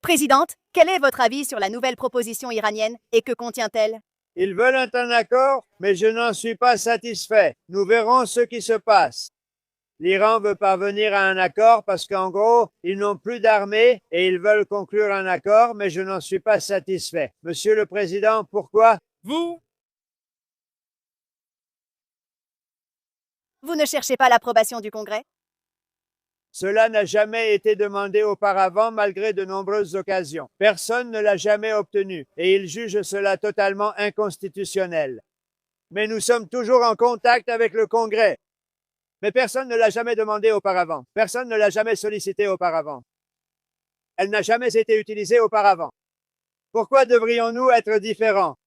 Présidente, quel est votre avis sur la nouvelle proposition iranienne et que contient-elle? Ils veulent un accord, mais je n'en suis pas satisfait. Nous verrons ce qui se passe. L'Iran veut parvenir à un accord parce qu'en gros, ils n'ont plus d'armée et ils veulent conclure un accord, mais je n'en suis pas satisfait. Monsieur le Président, pourquoi? Vous Vous ne cherchez pas l'approbation du Congrès? Cela n'a jamais été demandé auparavant malgré de nombreuses occasions. Personne ne l'a jamais obtenu et ils jugent cela totalement inconstitutionnel. Mais nous sommes toujours en contact avec le Congrès. Mais personne ne l'a jamais demandé auparavant. Personne ne l'a jamais sollicité auparavant. Elle n'a jamais été utilisée auparavant. Pourquoi devrions-nous être différents?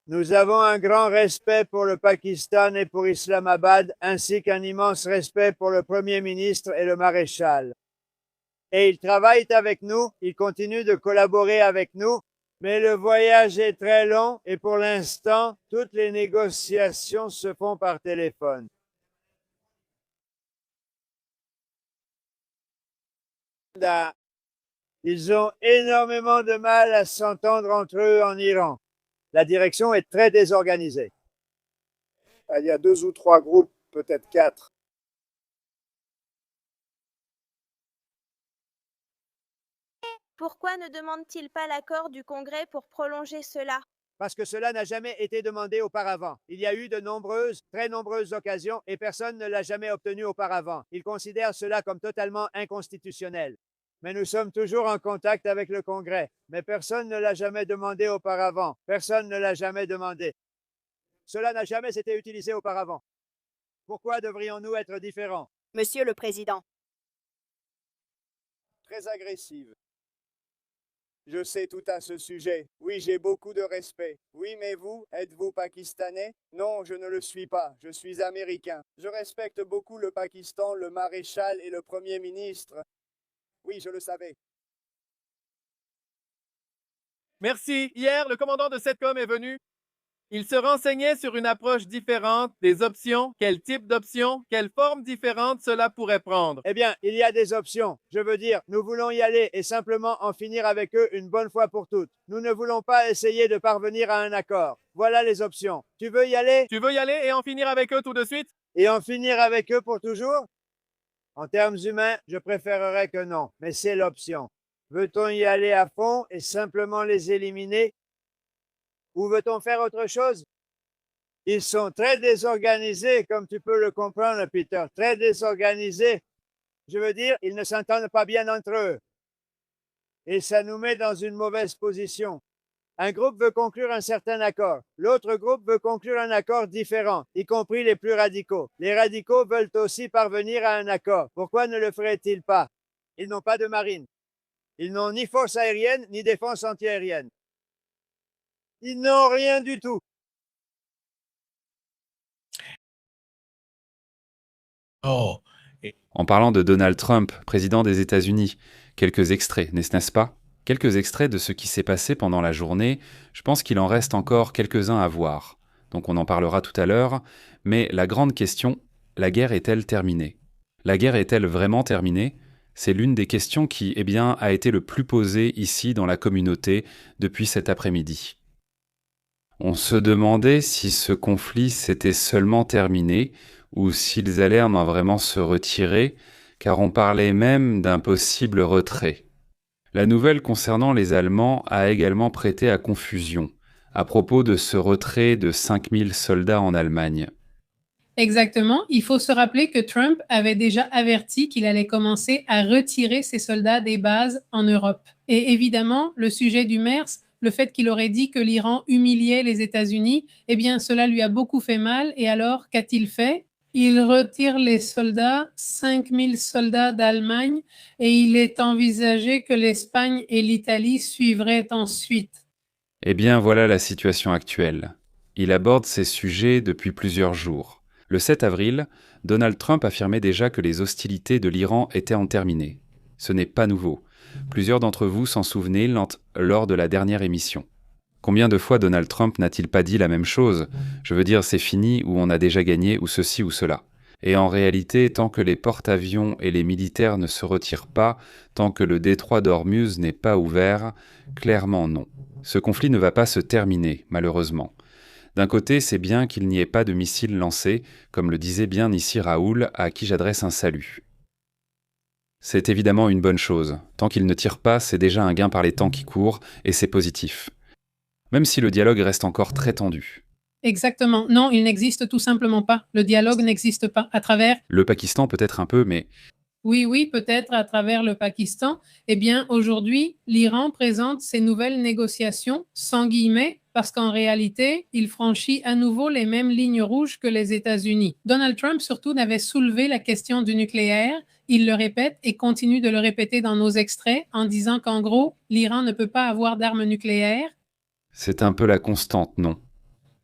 Nous avons un grand respect pour le Pakistan et pour Islamabad, ainsi qu'un immense respect pour le Premier ministre et le maréchal. Et ils travaillent avec nous, ils continuent de collaborer avec nous, mais le voyage est très long et pour l'instant, toutes les négociations se font par téléphone. Ils ont énormément de mal à s'entendre entre eux en Iran. La direction est très désorganisée. Il y a 2 ou 3 groupes, peut-être 4. Pourquoi ne demande-t-il pas l'accord du Congrès pour prolonger cela? Parce que cela n'a jamais été demandé auparavant. Il y a eu de nombreuses, très nombreuses occasions et personne ne l'a jamais obtenu auparavant. Ils considèrent cela comme totalement inconstitutionnel. Mais nous sommes toujours en contact avec le Congrès. Mais personne ne l'a jamais demandé auparavant. Personne ne l'a jamais demandé. Cela n'a jamais été utilisé auparavant. Pourquoi devrions-nous être différents? Monsieur le Président. Très agressive. Je sais tout à ce sujet. Oui, j'ai beaucoup de respect. Oui, mais vous, êtes-vous pakistanais? Non, je ne le suis pas. Je suis américain. Je respecte beaucoup le Pakistan, le maréchal et le Premier ministre. Oui, je le savais. Merci. Hier, le commandant de CENTCOM est venu. Il se renseignait sur une approche différente, des options, quel type d'options, quelle forme différente cela pourrait prendre. Eh bien, il y a des options. Je veux dire, nous voulons y aller et simplement en finir avec eux une bonne fois pour toutes. Nous ne voulons pas essayer de parvenir à un accord. Voilà les options. Tu veux y aller? Tu veux y aller et en finir avec eux tout de suite? Et en finir avec eux pour toujours? En termes humains, je préférerais que non, mais c'est l'option. Veut-on y aller à fond et simplement les éliminer? Ou veut-on faire autre chose? Ils sont très désorganisés, comme tu peux le comprendre, Peter, très désorganisés. Je veux dire, ils ne s'entendent pas bien entre eux. Et ça nous met dans une mauvaise position. Un groupe veut conclure un certain accord. L'autre groupe veut conclure un accord différent, y compris les plus radicaux. Les radicaux veulent aussi parvenir à un accord. Pourquoi ne le feraient-ils pas? Ils n'ont pas de marine. Ils n'ont ni force aérienne, ni défense antiaérienne. Ils n'ont rien du tout. Oh, En parlant de Donald Trump, président des États-Unis, quelques extraits, n'est-ce pas? Quelques extraits de ce qui s'est passé pendant la journée, je pense qu'il en reste encore quelques-uns à voir. Donc on en parlera tout à l'heure, mais la grande question, la guerre est-elle terminée? La guerre est-elle vraiment terminée? C'est l'une des questions qui, a été le plus posée ici dans la communauté depuis cet après-midi. On se demandait si ce conflit s'était seulement terminé, ou s'ils allaient en vraiment se retirer, car on parlait même d'un possible retrait. La nouvelle concernant les Allemands a également prêté à confusion, à propos de ce retrait de 5000 soldats en Allemagne. Exactement. Il faut se rappeler que Trump avait déjà averti qu'il allait commencer à retirer ses soldats des bases en Europe. Et évidemment, le sujet du MERS, le fait qu'il aurait dit que l'Iran humiliait les États-Unis, cela lui a beaucoup fait mal. Et alors, qu'a-t-il fait? Il retire les soldats, 5000 soldats d'Allemagne, et il est envisagé que l'Espagne et l'Italie suivraient ensuite. Voilà la situation actuelle. Il aborde ces sujets depuis plusieurs jours. Le 7 avril, Donald Trump affirmait déjà que les hostilités de l'Iran étaient terminées. Ce n'est pas nouveau. Plusieurs d'entre vous s'en souvenaient lors de la dernière émission. Combien de fois Donald Trump n'a-t-il pas dit la même chose? Je veux dire, c'est fini ou on a déjà gagné ou ceci ou cela. Et en réalité, tant que les porte-avions et les militaires ne se retirent pas, tant que le détroit d'Ormuz n'est pas ouvert, clairement non. Ce conflit ne va pas se terminer, malheureusement. D'un côté, c'est bien qu'il n'y ait pas de missiles lancés, comme le disait bien ici Raoul, à qui j'adresse un salut. C'est évidemment une bonne chose. Tant qu'il ne tire pas, c'est déjà un gain par les temps qui courent, et c'est positif. Même si le dialogue reste encore très tendu. Exactement. Non, il n'existe tout simplement pas. Le dialogue n'existe pas. À travers... Le Pakistan peut-être un peu, mais... Oui, peut-être à travers le Pakistan. Aujourd'hui, l'Iran présente ses nouvelles négociations, sans guillemets, parce qu'en réalité, il franchit à nouveau les mêmes lignes rouges que les États-Unis. Donald Trump, surtout, n'avait soulevé la question du nucléaire. Il le répète et continue de le répéter dans nos extraits en disant qu'en gros, l'Iran ne peut pas avoir d'armes nucléaires. C'est un peu la constante, non?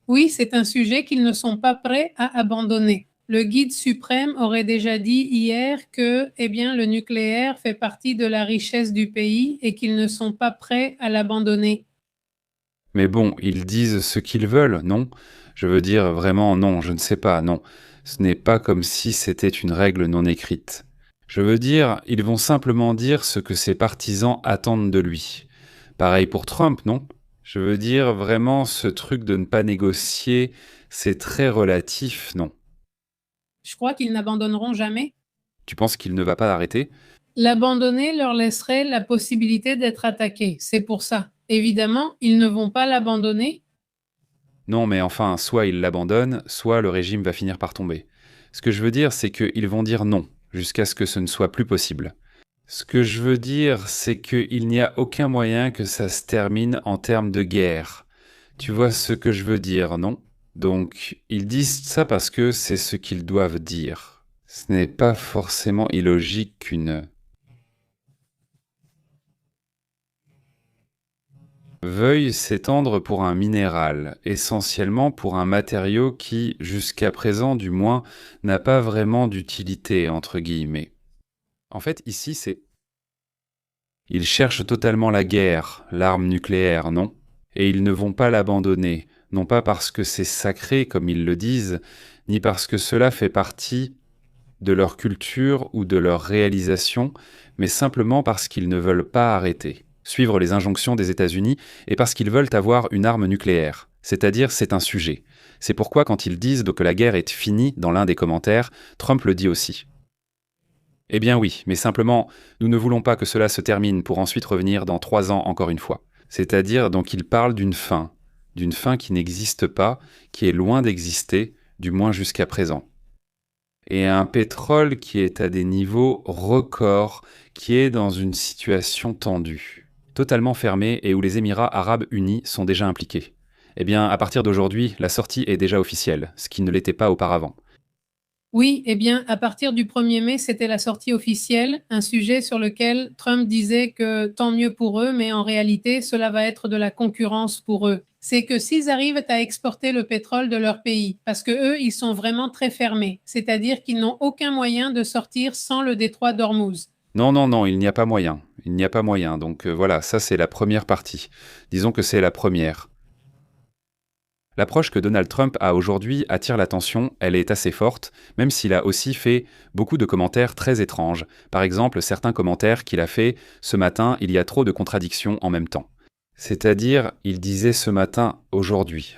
Oui, c'est un sujet qu'ils ne sont pas prêts à abandonner. Le guide suprême aurait déjà dit hier que, le nucléaire fait partie de la richesse du pays et qu'ils ne sont pas prêts à l'abandonner. Mais bon, ils disent ce qu'ils veulent, non? Je veux dire vraiment non, je ne sais pas, non. Ce n'est pas comme si c'était une règle non écrite. Je veux dire, ils vont simplement dire ce que ses partisans attendent de lui. Pareil pour Trump, non? Je veux dire, vraiment, ce truc de ne pas négocier, c'est très relatif, non? Je crois qu'ils n'abandonneront jamais. Tu penses qu'il ne va pas arrêter? L'abandonner leur laisserait la possibilité d'être attaqués. C'est pour ça. Évidemment, ils ne vont pas l'abandonner. Non, mais enfin, soit ils l'abandonnent, soit le régime va finir par tomber. Ce que je veux dire, c'est qu'ils vont dire non, jusqu'à ce que ce ne soit plus possible. Ce que je veux dire, c'est qu'il n'y a aucun moyen que ça se termine en termes de guerre. Tu vois ce que je veux dire, non? Donc, ils disent ça parce que c'est ce qu'ils doivent dire. Ce n'est pas forcément illogique qu'une veuille s'étendre pour un minéral, essentiellement pour un matériau qui, jusqu'à présent du moins, n'a pas vraiment d'utilité, entre guillemets. En fait, ici, c'est... Ils cherchent totalement la guerre, l'arme nucléaire, non? Et ils ne vont pas l'abandonner, non pas parce que c'est sacré, comme ils le disent, ni parce que cela fait partie de leur culture ou de leur réalisation, mais simplement parce qu'ils ne veulent pas arrêter, suivre les injonctions des États-Unis, et parce qu'ils veulent avoir une arme nucléaire. C'est-à-dire, c'est un sujet. C'est pourquoi quand ils disent que la guerre est finie dans l'un des commentaires, Trump le dit aussi. Eh bien oui, mais simplement, nous ne voulons pas que cela se termine pour ensuite revenir dans 3 ans encore une fois. C'est-à-dire, donc il parle d'une fin qui n'existe pas, qui est loin d'exister, du moins jusqu'à présent. Et un pétrole qui est à des niveaux records, qui est dans une situation tendue. totalement fermé et où les Émirats arabes unis sont déjà impliqués. Eh bien, à partir d'aujourd'hui, la sortie est déjà officielle, ce qui ne l'était pas auparavant. Oui, eh bien, à partir du 1er mai, c'était la sortie officielle, un sujet sur lequel Trump disait que tant mieux pour eux, mais en réalité, cela va être de la concurrence pour eux. C'est que s'ils arrivent à exporter le pétrole de leur pays, parce que eux, ils sont vraiment très fermés, c'est-à-dire qu'ils n'ont aucun moyen de sortir sans le détroit d'Ormuz. Non, non, non, il n'y a pas moyen. Il n'y a pas moyen. Donc voilà, ça c'est la première partie. Disons que c'est la première. L'approche que Donald Trump a aujourd'hui attire l'attention, elle est assez forte, même s'il a aussi fait beaucoup de commentaires très étranges. Par exemple, certains commentaires qu'il a fait ce matin, il y a trop de contradictions en même temps. C'est-à-dire, il disait ce matin, aujourd'hui,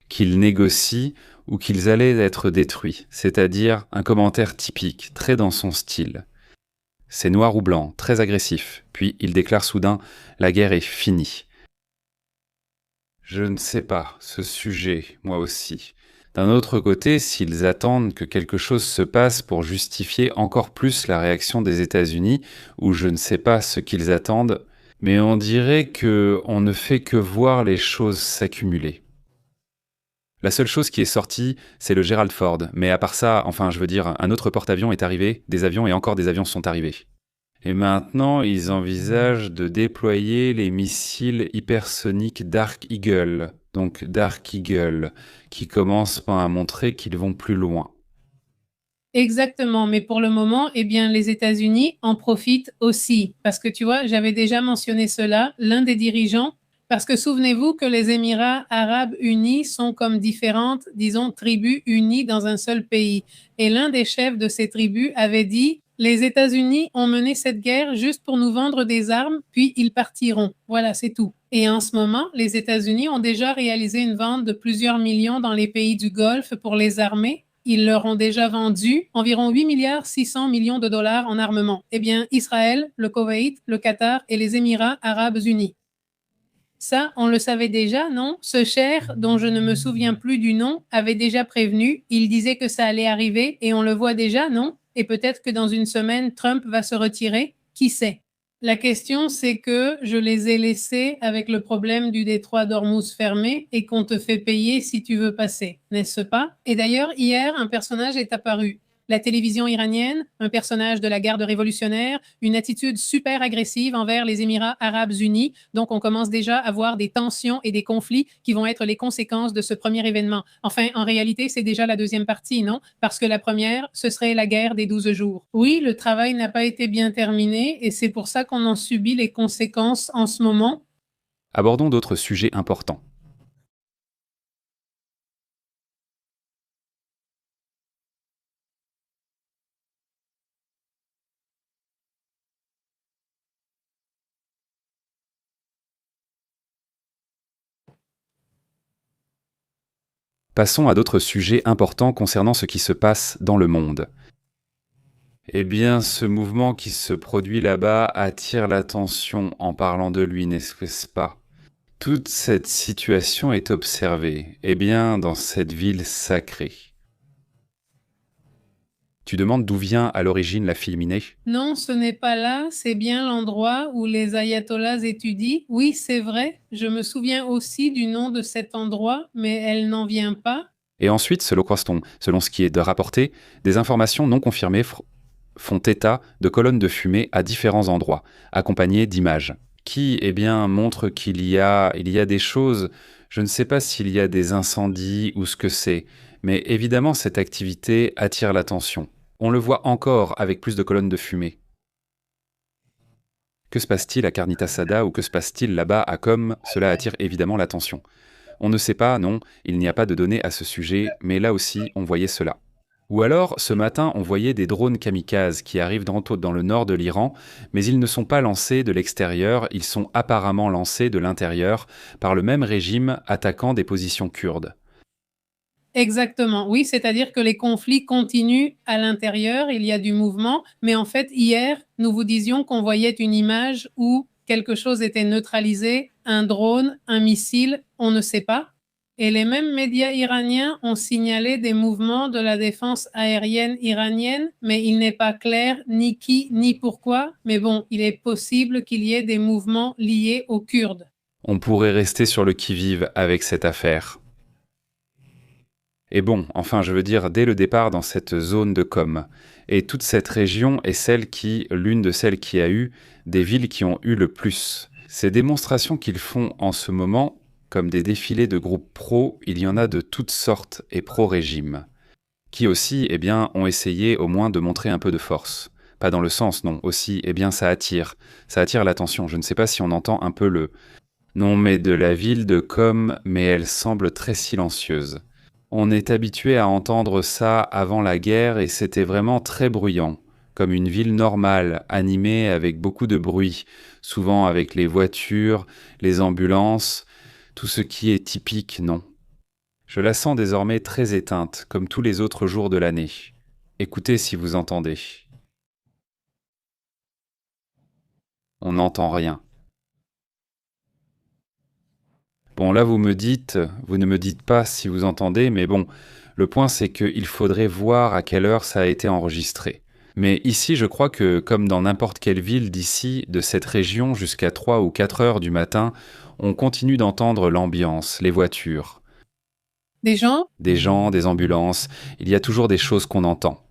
qu'ils négocient ou qu'ils allaient être détruits. C'est-à-dire un commentaire typique, très dans son style. C'est noir ou blanc, très agressif. Puis il déclare soudain « La guerre est finie ». Je ne sais pas, ce sujet, moi aussi. D'un autre côté, s'ils attendent que quelque chose se passe pour justifier encore plus la réaction des États-Unis, ou je ne sais pas ce qu'ils attendent, mais on dirait qu'on ne fait que voir les choses s'accumuler. La seule chose qui est sortie, c'est le Gerald Ford, mais à part ça, enfin je veux dire, un autre porte-avions est arrivé, des avions et encore des avions sont arrivés. Et maintenant, ils envisagent de déployer les missiles hypersoniques Dark Eagle, donc Dark Eagle, qui commencent par montrer qu'ils vont plus loin. Exactement, mais pour le moment, eh bien, les États-Unis en profitent aussi. Parce que tu vois, j'avais déjà mentionné cela, l'un des dirigeants, parce que souvenez-vous que les Émirats arabes unis sont comme différentes, disons, tribus unies dans un seul pays. Et l'un des chefs de ces tribus avait dit: les États-Unis ont mené cette guerre juste pour nous vendre des armes, puis ils partiront. Voilà, c'est tout. Et en ce moment, les États-Unis ont déjà réalisé une vente de plusieurs millions dans les pays du Golfe pour les armer. Ils leur ont déjà vendu environ 8,6 milliards de dollars en armement. Eh bien, Israël, le Koweït, le Qatar et les Émirats arabes unis. Ça, on le savait déjà, non? Ce cher, dont je ne me souviens plus du nom, avait déjà prévenu. Il disait que ça allait arriver et on le voit déjà, non? Et peut-être que dans une semaine, Trump va se retirer. Qui sait? La question, c'est que je les ai laissés avec le problème du détroit d'Ormuz fermé et qu'on te fait payer si tu veux passer, n'est-ce pas? Et d'ailleurs, hier, un personnage est apparu. La télévision iranienne, un personnage de la garde révolutionnaire, une attitude super agressive envers les Émirats arabes unis. Donc, on commence déjà à voir des tensions et des conflits qui vont être les conséquences de ce premier événement. Enfin, en réalité, c'est déjà la deuxième partie, non? Parce que la première, ce serait la guerre des 12 jours. Oui, le travail n'a pas été bien terminé et c'est pour ça qu'on en subit les conséquences en ce moment. Abordons d'autres sujets importants. Passons à d'autres sujets importants concernant ce qui se passe dans le monde. Eh bien, ce mouvement qui se produit là-bas attire l'attention en parlant de lui, n'est-ce pas? Toute cette situation est observée, eh bien, dans cette ville sacrée. Tu demandes d'où vient à l'origine la fille Minée? Non, ce n'est pas là, c'est bien l'endroit où les ayatollahs étudient. Oui, c'est vrai, je me souviens aussi du nom de cet endroit, mais elle n'en vient pas. Et ensuite, selon ce qui est de rapporté, des informations non confirmées font état de colonnes de fumée à différents endroits, accompagnées d'images, qui, eh bien, montrent qu'il y a des choses, je ne sais pas s'il y a des incendies ou ce que c'est, mais évidemment cette activité attire l'attention. On le voit encore avec plus de colonnes de fumée. Que se passe-t-il à Carnita Sada ou que se passe-t-il là-bas à Qom? Cela attire évidemment l'attention. On ne sait pas, non, il n'y a pas de données à ce sujet, mais là aussi on voyait cela. Ou alors, ce matin, on voyait des drones kamikazes qui arrivent dans le nord de l'Iran, mais ils ne sont pas lancés de l'extérieur, ils sont apparemment lancés de l'intérieur par le même régime attaquant des positions kurdes. Exactement, oui, c'est-à-dire que les conflits continuent à l'intérieur, il y a du mouvement, mais en fait, hier, nous vous disions qu'on voyait une image où quelque chose était neutralisé, un drone, un missile, on ne sait pas. Et les mêmes médias iraniens ont signalé des mouvements de la défense aérienne iranienne, mais il n'est pas clair ni qui ni pourquoi. Mais bon, il est possible qu'il y ait des mouvements liés aux Kurdes. On pourrait rester sur le qui-vive avec cette affaire. Et bon, enfin je veux dire, dès le départ dans cette zone de com, et toute cette région est l'une de celles qui a eu des villes qui ont eu le plus. Ces démonstrations qu'ils font en ce moment, comme des défilés de groupes pro, il y en a de toutes sortes et pro-régime, qui aussi, ont essayé au moins de montrer un peu de force. Pas dans le sens, non, aussi, ça attire l'attention. Je ne sais pas si on entend un peu le « non mais de la ville de com, mais elle semble très silencieuse ». On est habitué à entendre ça avant la guerre et c'était vraiment très bruyant, comme une ville normale, animée avec beaucoup de bruit, souvent avec les voitures, les ambulances, tout ce qui est typique, non. Je la sens désormais très éteinte, comme tous les autres jours de l'année. Écoutez si vous entendez. On n'entend rien. Bon, là, vous ne me dites pas si vous entendez, mais bon, le point c'est qu'il faudrait voir à quelle heure ça a été enregistré. Mais ici, je crois que, comme dans n'importe quelle ville d'ici, de cette région, jusqu'à 3 ou 4 heures du matin, on continue d'entendre l'ambiance, les voitures. Des gens, des ambulances, il y a toujours des choses qu'on entend.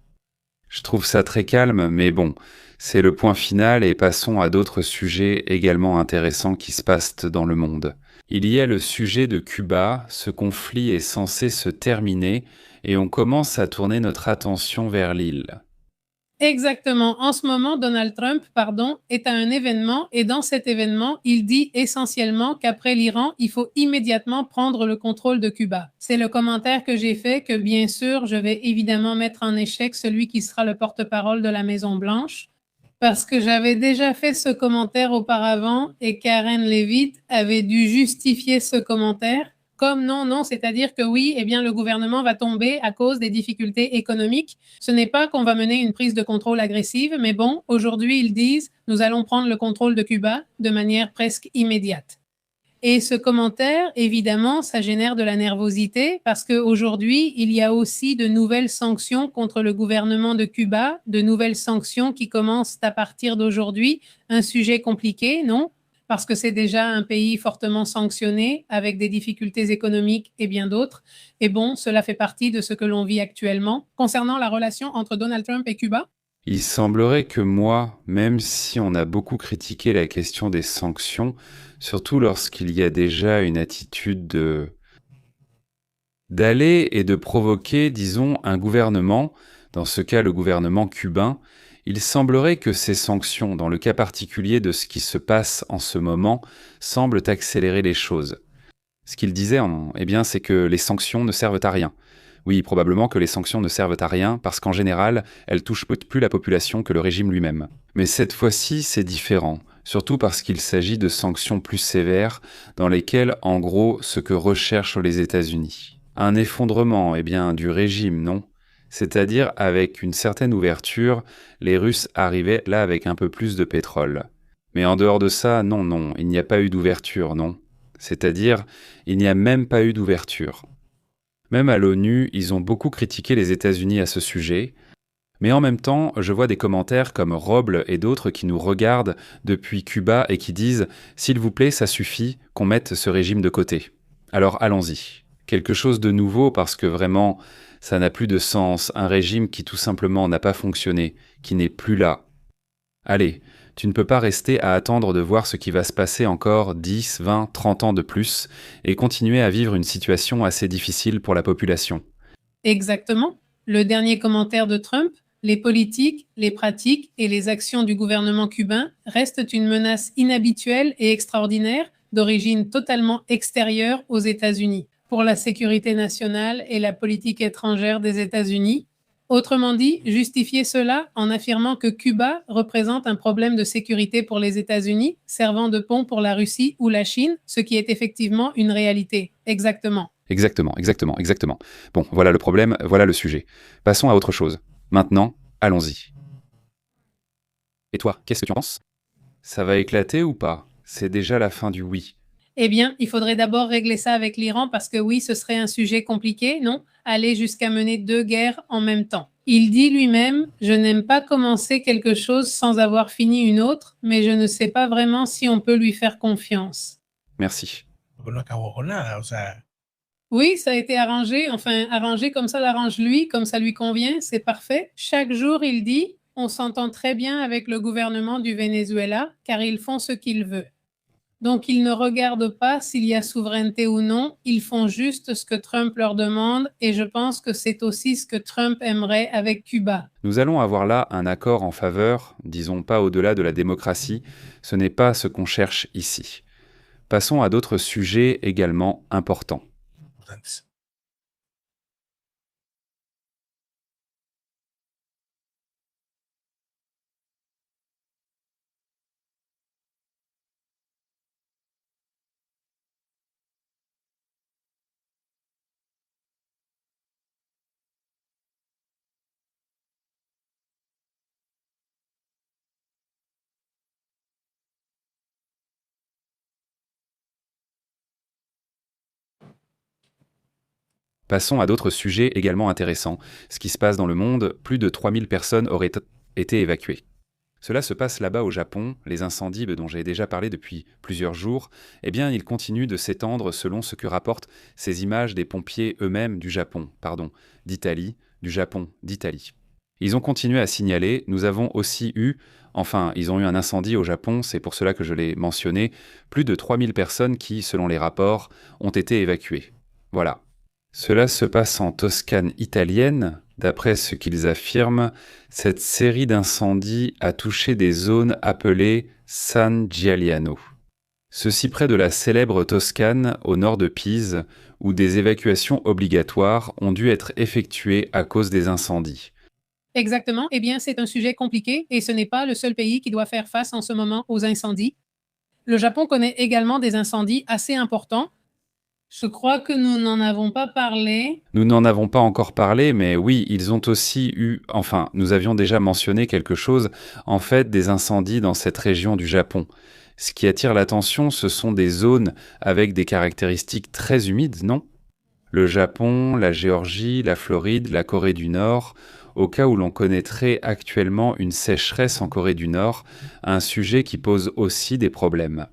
Je trouve ça très calme, mais bon, c'est le point final et passons à d'autres sujets également intéressants qui se passent dans le monde. Il y a le sujet de Cuba, ce conflit est censé se terminer et on commence à tourner notre attention vers l'île. exactement. En ce moment, Donald Trump, est à un événement et dans cet événement, il dit essentiellement qu'après l'Iran, il faut immédiatement prendre le contrôle de Cuba. C'est le commentaire que j'ai fait que bien sûr, je vais évidemment mettre en échec celui qui sera le porte-parole de la Maison-Blanche. Parce que j'avais déjà fait ce commentaire auparavant et Karen Leavitt avait dû justifier ce commentaire comme non, c'est-à-dire que oui, le gouvernement va tomber à cause des difficultés économiques. Ce n'est pas qu'on va mener une prise de contrôle agressive, mais bon, aujourd'hui, ils disent « nous allons prendre le contrôle de Cuba de manière presque immédiate ». Et ce commentaire, évidemment, ça génère de la nervosité parce qu'aujourd'hui, il y a aussi de nouvelles sanctions contre le gouvernement de Cuba, de nouvelles sanctions qui commencent à partir d'aujourd'hui. Un sujet compliqué, non? Parce que c'est déjà un pays fortement sanctionné avec des difficultés économiques et bien d'autres. Et bon, cela fait partie de ce que l'on vit actuellement. Concernant la relation entre Donald Trump et Cuba, il semblerait que moi, même si on a beaucoup critiqué la question des sanctions, surtout lorsqu'il y a déjà une attitude d'aller et de provoquer, disons, un gouvernement, dans ce cas le gouvernement cubain, il semblerait que ces sanctions, dans le cas particulier de ce qui se passe en ce moment, semblent accélérer les choses. Ce qu'il disait, c'est que les sanctions ne servent à rien. Oui, probablement que les sanctions ne servent à rien parce qu'en général, elles touchent plus la population que le régime lui-même. Mais cette fois-ci, c'est différent, surtout parce qu'il s'agit de sanctions plus sévères dans lesquelles, en gros, ce que recherchent les États-Unis. Un effondrement, du régime, non ? C'est-à-dire avec une certaine ouverture, les Russes arrivaient là avec un peu plus de pétrole. Mais en dehors de ça, non, il n'y a pas eu d'ouverture, non ? C'est-à-dire, il n'y a même pas eu d'ouverture. Même à l'ONU, ils ont beaucoup critiqué les États-Unis à ce sujet, mais en même temps, je vois des commentaires comme Roble et d'autres qui nous regardent depuis Cuba et qui disent « S'il vous plaît, ça suffit qu'on mette ce régime de côté. Alors allons-y. » Quelque chose de nouveau parce que vraiment, ça n'a plus de sens, un régime qui tout simplement n'a pas fonctionné, qui n'est plus là. Allez, tu ne peux pas rester à attendre de voir ce qui va se passer encore 10, 20, 30 ans de plus et continuer à vivre une situation assez difficile pour la population. exactement. Le dernier commentaire de Trump, les politiques, les pratiques et les actions du gouvernement cubain restent une menace inhabituelle et extraordinaire d'origine totalement extérieure aux États-Unis pour la sécurité nationale et la politique étrangère des États-Unis. Autrement dit, justifier cela en affirmant que Cuba représente un problème de sécurité pour les États-Unis, servant de pont pour la Russie ou la Chine, ce qui est effectivement une réalité. Exactement. Exactement. Bon, voilà le problème, voilà le sujet. Passons à autre chose. Maintenant, allons-y. Et toi, qu'est-ce que tu en penses ? Ça va éclater ou pas ? C'est déjà la fin du oui. Eh bien, il faudrait d'abord régler ça avec l'Iran parce que oui, ce serait un sujet compliqué, non? Aller jusqu'à mener 2 guerres en même temps. Il dit lui-même: «Je n'aime pas commencer quelque chose sans avoir fini une autre, mais je ne sais pas vraiment si on peut lui faire confiance». Merci. Porque no acabó con nada, o sea, Oui, ça a été arrangé, enfin arrangé comme ça l'arrange lui, comme ça lui convient, c'est parfait. Chaque jour, il dit: «On s'entend très bien avec le gouvernement du Venezuela, car ils font ce qu'ils veulent». Donc, ils ne regardent pas s'il y a souveraineté ou non, ils font juste ce que Trump leur demande et je pense que c'est aussi ce que Trump aimerait avec Cuba. Nous allons avoir là un accord en faveur, disons pas au-delà de la démocratie, ce n'est pas ce qu'on cherche ici. Passons à d'autres sujets également importants. importantes. Passons à d'autres sujets également intéressants. Ce qui se passe dans le monde, plus de 3000 personnes auraient été évacuées. Cela se passe là-bas au Japon, les incendies dont j'ai déjà parlé depuis plusieurs jours, eh bien ils continuent de s'étendre selon ce que rapportent ces images des pompiers eux-mêmes du Japon, d'Italie, du Japon, d'Italie. Ils ont continué à signaler, nous avons aussi eu, ils ont eu un incendie au Japon, c'est pour cela que je l'ai mentionné, plus de 3000 personnes qui, selon les rapports, ont été évacuées. Voilà. Cela se passe en Toscane italienne. D'après ce qu'ils affirment, cette série d'incendies a touché des zones appelées San Giuliano. Ceci près de la célèbre Toscane, au nord de Pise, où des évacuations obligatoires ont dû être effectuées à cause des incendies. Exactement. Eh bien, c'est un sujet compliqué et ce n'est pas le seul pays qui doit faire face en ce moment aux incendies. Le Japon connaît également des incendies assez importants. Je crois que nous n'en avons pas parlé. Nous n'en avons pas encore parlé, mais oui, ils ont aussi eu, nous avions déjà mentionné quelque chose, des incendies dans cette région du Japon. Ce qui attire l'attention, ce sont des zones avec des caractéristiques très humides, non? Le Japon, la Géorgie, la Floride, la Corée du Nord, au cas où l'on connaîtrait actuellement une sécheresse en Corée du Nord, un sujet qui pose aussi des problèmes.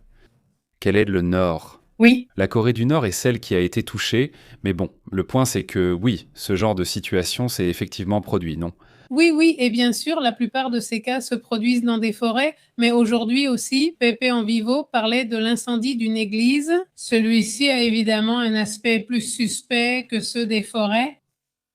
Quel est le Nord? Oui. La Corée du Nord est celle qui a été touchée, mais bon, le point c'est que oui, ce genre de situation s'est effectivement produit, non? Oui, et bien sûr, la plupart de ces cas se produisent dans des forêts, mais aujourd'hui aussi, Pepe en Vivo parlait de l'incendie d'une église. Celui-ci a évidemment un aspect plus suspect que ceux des forêts.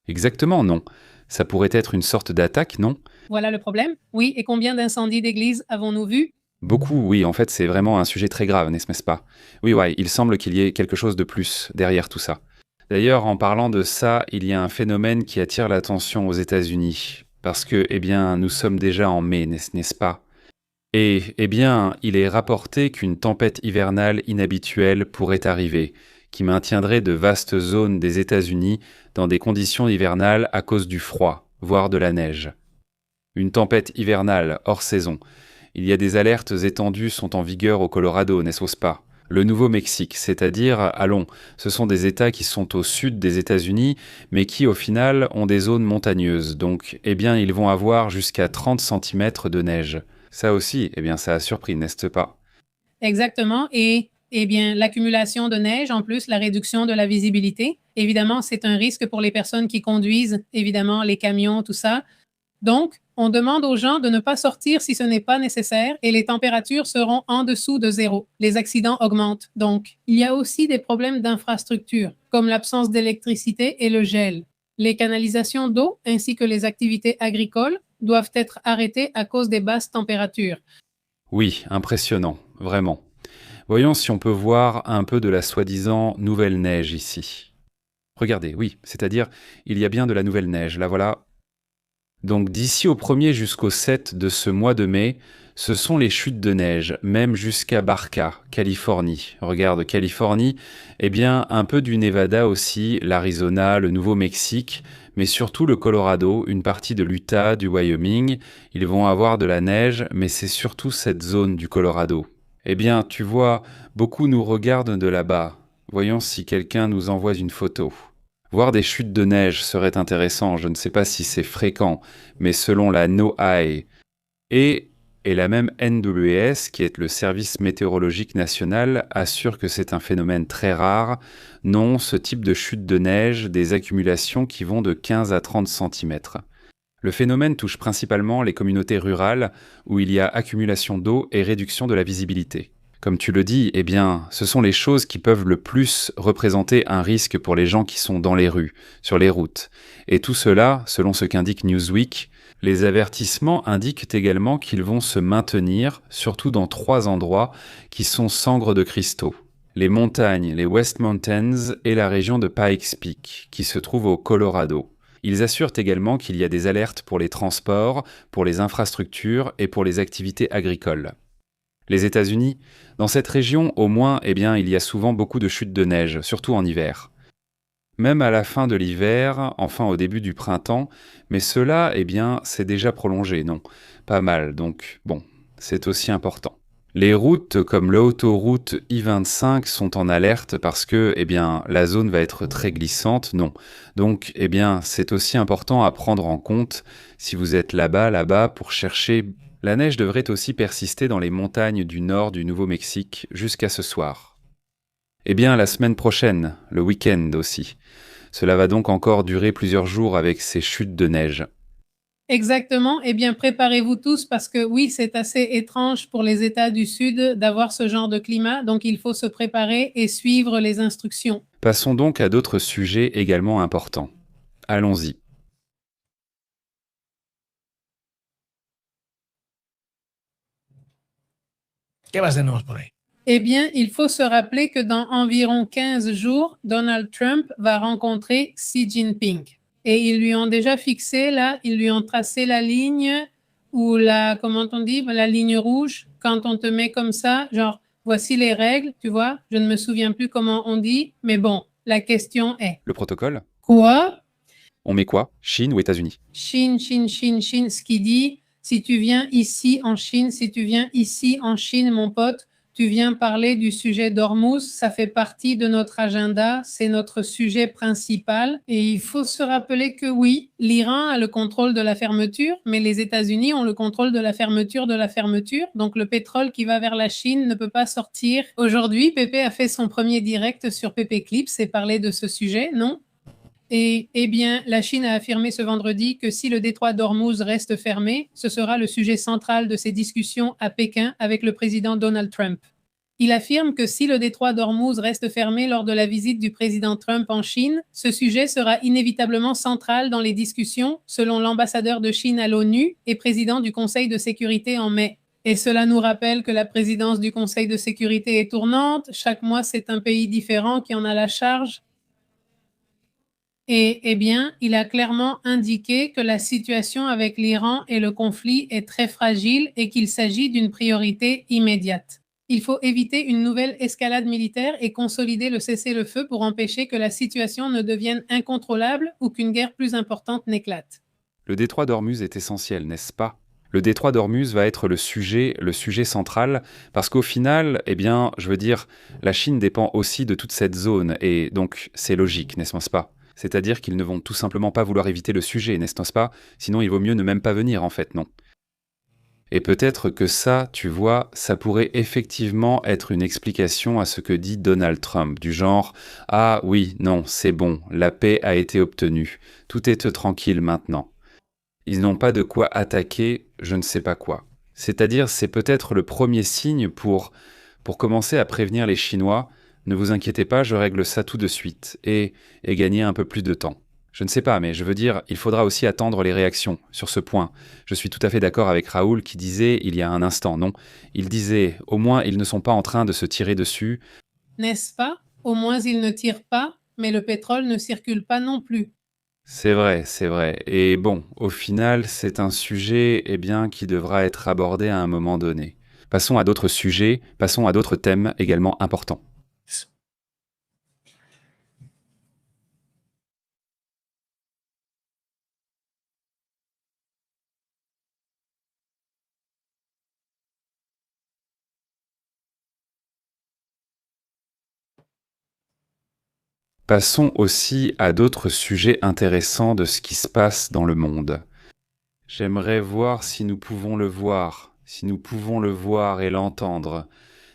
Exactement, non. Ça pourrait être une sorte d'attaque, non? Voilà le problème. Oui, et combien d'incendies d'églises avons-nous vus? Beaucoup, oui, en fait, c'est vraiment un sujet très grave, n'est-ce pas? Oui, il semble qu'il y ait quelque chose de plus derrière tout ça. D'ailleurs, en parlant de ça, il y a un phénomène qui attire l'attention aux États-Unis. Parce que, nous sommes déjà en mai, n'est-ce pas? Et, il est rapporté qu'une tempête hivernale inhabituelle pourrait arriver, qui maintiendrait de vastes zones des États-Unis dans des conditions hivernales à cause du froid, voire de la neige. Une tempête hivernale hors saison. Il y a des alertes étendues sont en vigueur au Colorado, n'est-ce pas? Le Nouveau-Mexique, c'est-à-dire, ce sont des États qui sont au sud des États-Unis, mais qui, au final, ont des zones montagneuses. Donc, ils vont avoir jusqu'à 30 cm de neige. Ça aussi, ça a surpris, n'est-ce pas? Exactement. Et, l'accumulation de neige, en plus, la réduction de la visibilité. Évidemment, c'est un risque pour les personnes qui conduisent, évidemment, les camions, tout ça. Donc, on demande aux gens de ne pas sortir si ce n'est pas nécessaire et les températures seront en dessous de 0. Les accidents augmentent. Donc, il y a aussi des problèmes d'infrastructure, comme l'absence d'électricité et le gel. Les canalisations d'eau ainsi que les activités agricoles doivent être arrêtées à cause des basses températures. Oui, impressionnant, vraiment. Voyons si on peut voir un peu de la soi-disant nouvelle neige ici. Regardez, oui, c'est-à-dire, il y a bien de la nouvelle neige, là voilà. Donc d'ici au 1er jusqu'au 7 de ce mois de mai, ce sont les chutes de neige, même jusqu'à Barca, Californie. Regarde, Californie, un peu du Nevada aussi, l'Arizona, le Nouveau-Mexique, mais surtout le Colorado, une partie de l'Utah, du Wyoming. Ils vont avoir de la neige, mais c'est surtout cette zone du Colorado. Eh bien, tu vois, beaucoup nous regardent de là-bas. Voyons si quelqu'un nous envoie une photo. Voir des chutes de neige serait intéressant, je ne sais pas si c'est fréquent, mais selon la NOAA et la même NWS, qui est le service météorologique national, assure que c'est un phénomène très rare. Non, ce type de chute de neige, des accumulations qui vont de 15 à 30 cm. Le phénomène touche principalement les communautés rurales où il y a accumulation d'eau et réduction de la visibilité. Comme tu le dis, eh bien, ce sont les choses qui peuvent le plus représenter un risque pour les gens qui sont dans les rues, sur les routes. Et tout cela, selon ce qu'indique Newsweek, les avertissements indiquent également qu'ils vont se maintenir, surtout dans 3 endroits qui sont sangres de cristaux. Les montagnes, les West Mountains et la région de Pikes Peak, qui se trouve au Colorado. Ils assurent également qu'il y a des alertes pour les transports, pour les infrastructures et pour les activités agricoles. Les États-Unis, dans cette région au moins, eh bien, il y a souvent beaucoup de chutes de neige, surtout en hiver. Même à la fin de l'hiver, enfin au début du printemps, mais cela, eh bien, c'est déjà prolongé, non? Pas mal, donc bon, c'est aussi important. Les routes comme l'autoroute I-25 sont en alerte parce que, eh bien, la zone va être très glissante, non. Donc, eh bien, c'est aussi important à prendre en compte si vous êtes là-bas, pour chercher. La neige devrait aussi persister dans les montagnes du nord du Nouveau-Mexique jusqu'à ce soir. Eh bien, la semaine prochaine, le week-end aussi. Cela va donc encore durer plusieurs jours avec ces chutes de neige. Exactement. Eh bien, préparez-vous tous parce que oui, c'est assez étrange pour les États du Sud d'avoir ce genre de climat, donc il faut se préparer et suivre les instructions. Passons donc à d'autres sujets également importants. Allons-y. ¿Qué más tenemos por ahí? Eh bien, il faut se rappeler que dans environ 15 jours, Donald Trump va rencontrer Xi Jinping. Et ils lui ont déjà fixé, là, ils lui ont tracé la ligne ou comment on dit, la ligne rouge. Quand on te met comme ça, genre, voici les règles, tu vois. Je ne me souviens plus comment on dit, mais bon, la question est. Le protocole? Quoi? On met quoi? Chine ou États-Unis? Chine, Chine, Chine, Chine, ce qui dit, si tu viens ici en Chine, si tu viens ici en Chine, mon pote, tu viens parler du sujet d'Ormuz, ça fait partie de notre agenda, c'est notre sujet principal. Et il faut se rappeler que oui, l'Iran a le contrôle de la fermeture, mais les États-Unis ont le contrôle de la fermeture de la fermeture. Donc le pétrole qui va vers la Chine ne peut pas sortir. Aujourd'hui, Pépé a fait son premier direct sur Pépé Clips et parlé de ce sujet, non? Et eh bien, la Chine a affirmé ce vendredi que si le détroit d'Ormuz reste fermé, ce sera le sujet central de ses discussions à Pékin avec le président Donald Trump. Il affirme que si le détroit d'Ormuz reste fermé lors de la visite du président Trump en Chine, ce sujet sera inévitablement central dans les discussions, selon l'ambassadeur de Chine à l'ONU et président du Conseil de sécurité en mai. Et cela nous rappelle que la présidence du Conseil de sécurité est tournante. Chaque mois, c'est un pays différent qui en a la charge. Et eh bien, il a clairement indiqué que la situation avec l'Iran et le conflit est très fragile et qu'il s'agit d'une priorité immédiate. Il faut éviter une nouvelle escalade militaire et consolider le cessez-le-feu pour empêcher que la situation ne devienne incontrôlable ou qu'une guerre plus importante n'éclate. Le détroit d'Ormuz est essentiel, n'est-ce pas? Le détroit d'Ormuz va être le sujet central, parce qu'au final, eh bien, je veux dire, la Chine dépend aussi de toute cette zone, et donc c'est logique, n'est-ce pas? C'est-à-dire qu'ils ne vont tout simplement pas vouloir éviter le sujet, n'est-ce pas? Sinon, il vaut mieux ne même pas venir, en fait, non? Et peut-être que ça, tu vois, ça pourrait effectivement être une explication à ce que dit Donald Trump, du genre « Ah oui, non, c'est bon, la paix a été obtenue, tout est tranquille maintenant. Ils n'ont pas de quoi attaquer je ne sais pas quoi. » C'est-à-dire, c'est peut-être le premier signe pour commencer à prévenir les Chinois. Ne vous inquiétez pas, je règle ça tout de suite, et gagner un peu plus de temps. Je ne sais pas, mais je veux dire, il faudra aussi attendre les réactions sur ce point. Je suis tout à fait d'accord avec Raoul qui disait, il y a un instant, non? Il disait, au moins ils ne sont pas en train de se tirer dessus. N'est-ce pas? Au moins ils ne tirent pas, mais le pétrole ne circule pas non plus. C'est vrai, c'est vrai. Et bon, au final, c'est un sujet, eh bien, qui devra être abordé à un moment donné. Passons à d'autres sujets, passons à d'autres thèmes également importants. Passons aussi à d'autres sujets intéressants de ce qui se passe dans le monde. J'aimerais voir si nous pouvons le voir, si nous pouvons le voir et l'entendre.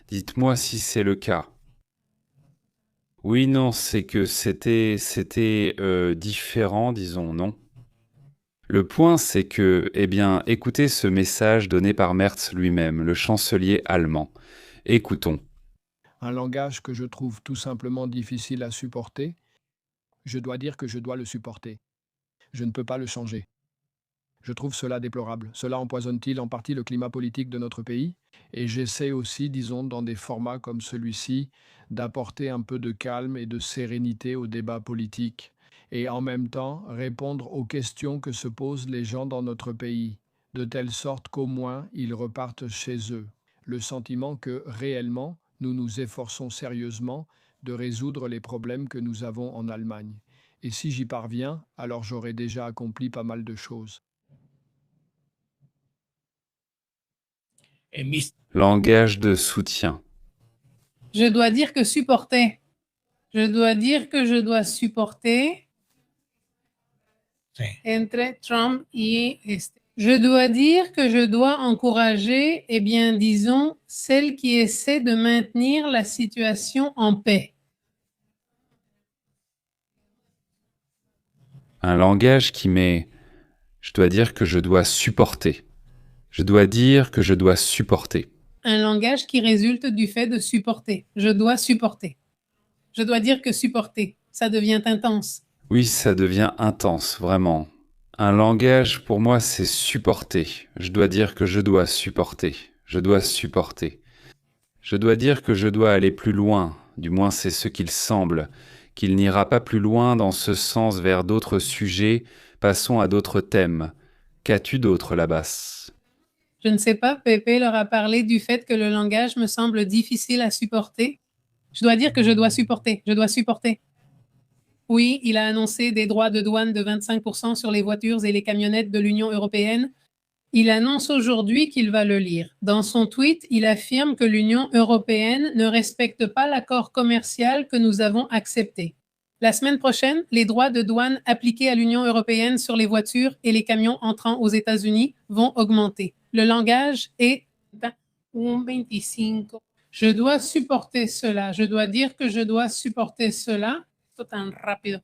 Dites-moi si c'est le cas. Oui, non, c'est que c'était différent, disons, non? Le point, c'est que, écoutez ce message donné par Merz lui-même, le chancelier allemand. Écoutons. Un langage que je trouve tout simplement difficile à supporter, je dois dire que je dois le supporter. Je ne peux pas le changer. Je trouve cela déplorable. Cela empoisonne-t-il en partie le climat politique de notre pays? Et j'essaie aussi, disons, dans des formats comme celui-ci, d'apporter un peu de calme et de sérénité au débat politique, et en même temps répondre aux questions que se posent les gens dans notre pays, de telle sorte qu'au moins ils repartent chez eux. Le sentiment que, réellement, nous nous efforçons sérieusement de résoudre les problèmes que nous avons en Allemagne. Et si j'y parviens, alors j'aurai déjà accompli pas mal de choses. Langage de soutien. Je dois dire que supporter. Je dois dire que je dois supporter Sí. entre Trump et Je dois dire que je dois encourager, disons, celles qui essaient de maintenir la situation en paix. Un langage qui met... Je dois dire que je dois supporter. Je dois dire que je dois supporter. Un langage qui résulte du fait de supporter. Je dois supporter. Je dois dire que supporter, ça devient intense. Oui, ça devient intense, vraiment. Un langage, pour moi, c'est supporter. Je dois dire que je dois supporter. Je dois supporter. Je dois dire que je dois aller plus loin. Du moins, c'est ce qu'il semble. Qu'il n'ira pas plus loin dans ce sens vers d'autres sujets. Passons à d'autres thèmes. Qu'as-tu d'autre, la basse? Je ne sais pas, Pépé leur a parlé du fait que le langage me semble difficile à supporter. Je dois dire que je dois supporter. Je dois supporter. Oui, il a annoncé des droits de douane de 25% sur les voitures et les camionnettes de l'Union européenne. Il annonce aujourd'hui qu'il va le lire. Dans son tweet, il affirme que l'Union européenne ne respecte pas l'accord commercial que nous avons accepté. La semaine prochaine, les droits de douane appliqués à l'Union européenne sur les voitures et les camions entrant aux États-Unis vont augmenter. Le langage est 25. Je dois supporter cela. Je dois dire que je dois supporter cela. C'est tan rápido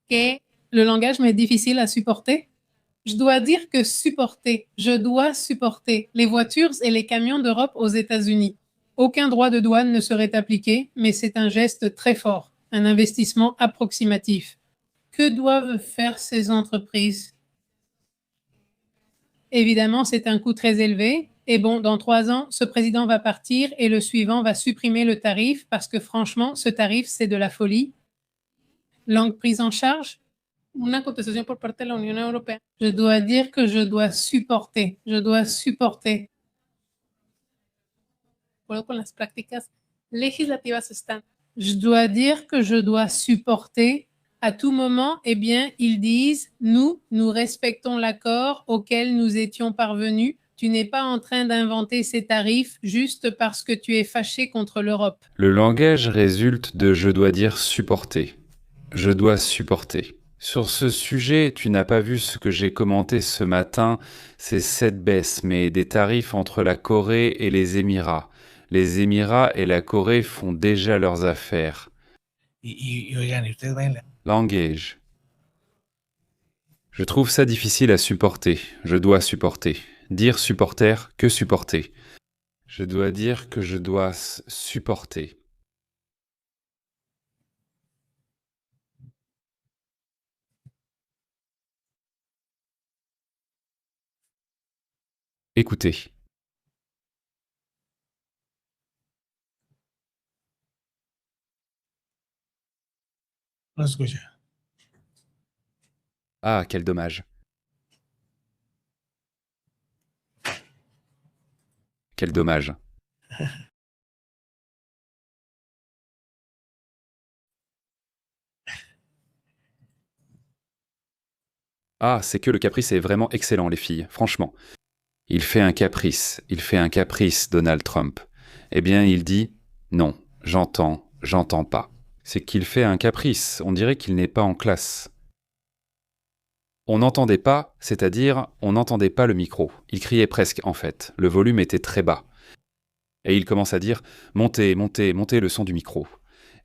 que le langage m'est difficile à supporter. Je dois dire que supporter, je dois supporter les voitures et les camions d'Europe aux États-Unis. Aucun droit de douane ne serait appliqué, mais c'est un geste très fort, un investissement approximatif. Que doivent faire ces entreprises? Évidemment, c'est un coût très élevé. Et bon, dans 3 ans, ce président va partir et le suivant va supprimer le tarif parce que franchement, ce tarif, c'est de la folie. Langue prise en charge? Una contestación por parte de la Unión Europea. Je dois dire que je dois supporter. Je dois supporter. Con las prácticas legislativas están. Je dois dire que je dois supporter. À tout moment, ils disent, nous respectons l'accord auquel nous étions parvenus. Tu n'es pas en train d'inventer ces tarifs juste parce que tu es fâché contre l'Europe. Le langage résulte de je dois dire supporter. Je dois supporter. Sur ce sujet, tu n'as pas vu ce que j'ai commenté ce matin, c'est cette baisse, mais des tarifs entre la Corée et les Émirats. Les Émirats et la Corée font déjà leurs affaires. Oigan, ¿y ustedes bailan? Langage. Je trouve ça difficile à supporter. Je dois supporter. Dire supporter, que supporter. Je dois dire que je dois supporter. Écoutez. No se escucha. Ah, quel dommage. Quel dommage. Ah, c'est que le caprice est vraiment excellent, les filles, franchement. Il fait un caprice, Donald Trump. Eh bien, il dit « Non, j'entends pas ». C'est qu'il fait un caprice, on dirait qu'il n'est pas en classe. On n'entendait pas, c'est-à-dire on n'entendait pas le micro. Il criait presque, en fait. Le volume était très bas. Et il commence à dire « Montez, montez, montez le son du micro ».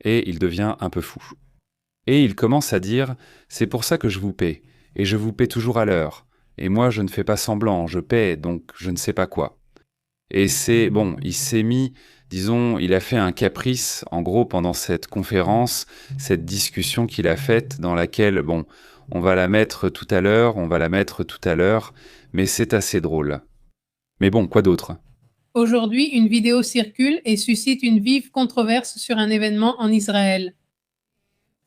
Et il devient un peu fou. Et il commence à dire « C'est pour ça que je vous paie. Et je vous paie toujours à l'heure. Et moi, je ne fais pas semblant, je paie, donc je ne sais pas quoi. » Et c'est, bon, il s'est mis, disons, il a fait un caprice, en gros, pendant cette conférence, cette discussion qu'il a faite, dans laquelle, bon, on va la mettre tout à l'heure, mais c'est assez drôle. Mais bon, quoi d'autre? Aujourd'hui, une vidéo circule et suscite une vive controverse sur un événement en Israël.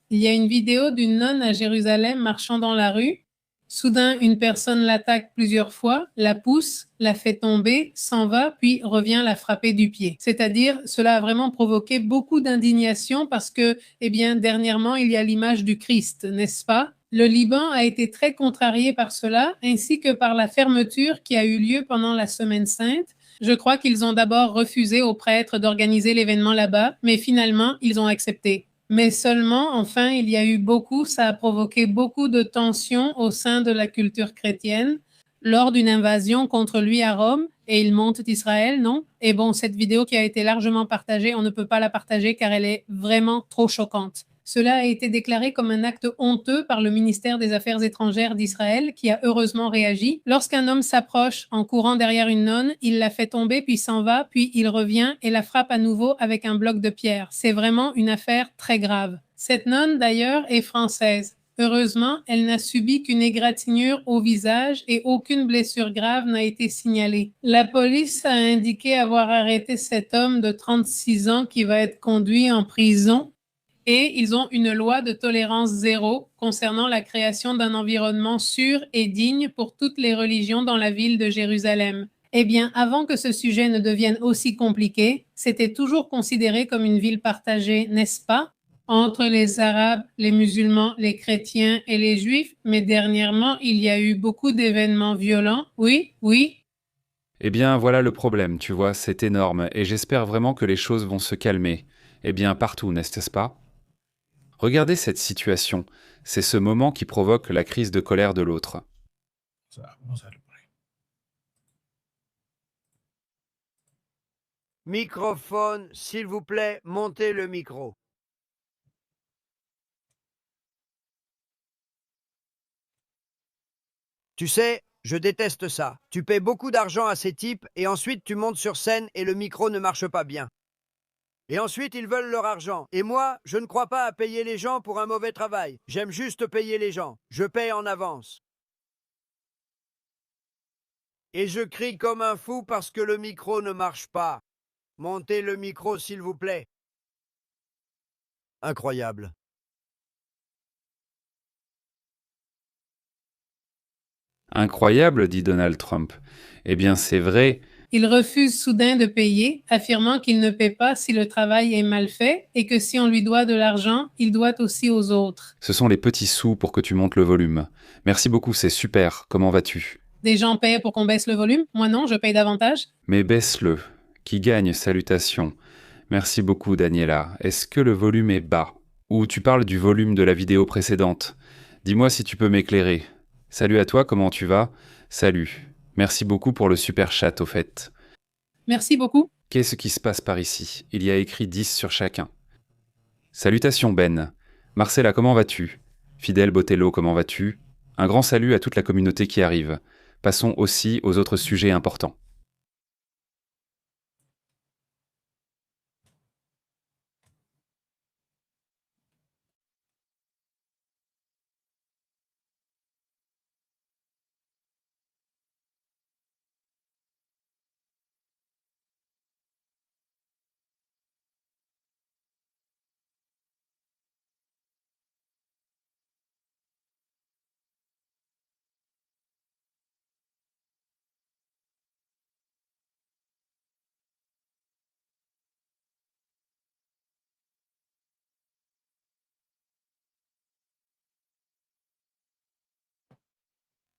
Il y a une vidéo d'une nonne à Jérusalem marchant dans la rue. Soudain, une personne l'attaque plusieurs fois, la pousse, la fait tomber, s'en va, puis revient la frapper du pied. C'est-à-dire, cela a vraiment provoqué beaucoup d'indignation parce que, eh bien, dernièrement, il y a l'image du Christ, n'est-ce pas? Le Liban a été très contrarié par cela, ainsi que par la fermeture qui a eu lieu pendant la Semaine sainte. Je crois qu'ils ont d'abord refusé aux prêtres d'organiser l'événement là-bas, mais finalement, ils ont accepté. Mais seulement, enfin, il y a eu ça a provoqué beaucoup de tensions au sein de la culture chrétienne lors d'une invasion contre lui à Rome, et il monte d'Israël, non? Et bon, cette vidéo qui a été largement partagée, on ne peut pas la partager car elle est vraiment trop choquante. Cela a été déclaré comme un acte honteux par le ministère des Affaires étrangères d'Israël, qui a heureusement réagi. Lorsqu'un homme s'approche en courant derrière une nonne, il la fait tomber, puis s'en va, puis il revient et la frappe à nouveau avec un bloc de pierre. C'est vraiment une affaire très grave. Cette nonne, d'ailleurs, est française. Heureusement, elle n'a subi qu'une égratignure au visage et aucune blessure grave n'a été signalée. La police a indiqué avoir arrêté cet homme de 36 ans qui va être conduit en prison. Et ils ont une loi de tolérance zéro concernant la création d'un environnement sûr et digne pour toutes les religions dans la ville de Jérusalem. Eh bien, avant que ce sujet ne devienne aussi compliqué, c'était toujours considéré comme une ville partagée, n'est-ce pas? Entre les Arabes, les musulmans, les chrétiens et les Juifs, mais dernièrement, il y a eu beaucoup d'événements violents. Oui, oui. Eh bien, voilà le problème, tu vois, c'est énorme, et j'espère vraiment que les choses vont se calmer. Eh bien, partout, n'est-ce pas? Regardez cette situation, c'est ce moment qui provoque la crise de colère de l'autre. O sea, vamos a verlo por ahí. Microphone, s'il vous plaît, montez le micro. Tu sais, je déteste ça. Tu paies beaucoup d'argent à ces types et ensuite tu montes sur scène et le micro ne marche pas bien. Et ensuite ils veulent leur argent. Et moi, je ne crois pas à payer les gens pour un mauvais travail. J'aime juste payer les gens. Je paie en avance. Et je crie comme un fou parce que le micro ne marche pas. Montez le micro, s'il vous plaît. Incroyable. Incroyable, dit Donald Trump. Eh bien, c'est vrai. Il refuse soudain de payer, affirmant qu'il ne paie pas si le travail est mal fait et que si on lui doit de l'argent, il doit aussi aux autres. Ce sont les petits sous pour que tu montes le volume. Merci beaucoup, c'est super. Comment vas-tu? Des gens paient pour qu'on baisse le volume? Moi non, je paye davantage. Mais baisse-le. Qui gagne, salutations. Merci beaucoup, Daniela. Est-ce que le volume est bas? Ou tu parles du volume de la vidéo précédente? Dis-moi si tu peux m'éclairer. Salut à toi, comment tu vas? Salut. Merci beaucoup pour le super chat, au fait. Merci beaucoup. Qu'est-ce qui se passe par ici? Il y a écrit 10 sur chacun. Salutations, Ben. Marcella, comment vas-tu? Fidèle Botello, comment vas-tu? Un grand salut à toute la communauté qui arrive. Passons aussi aux autres sujets importants.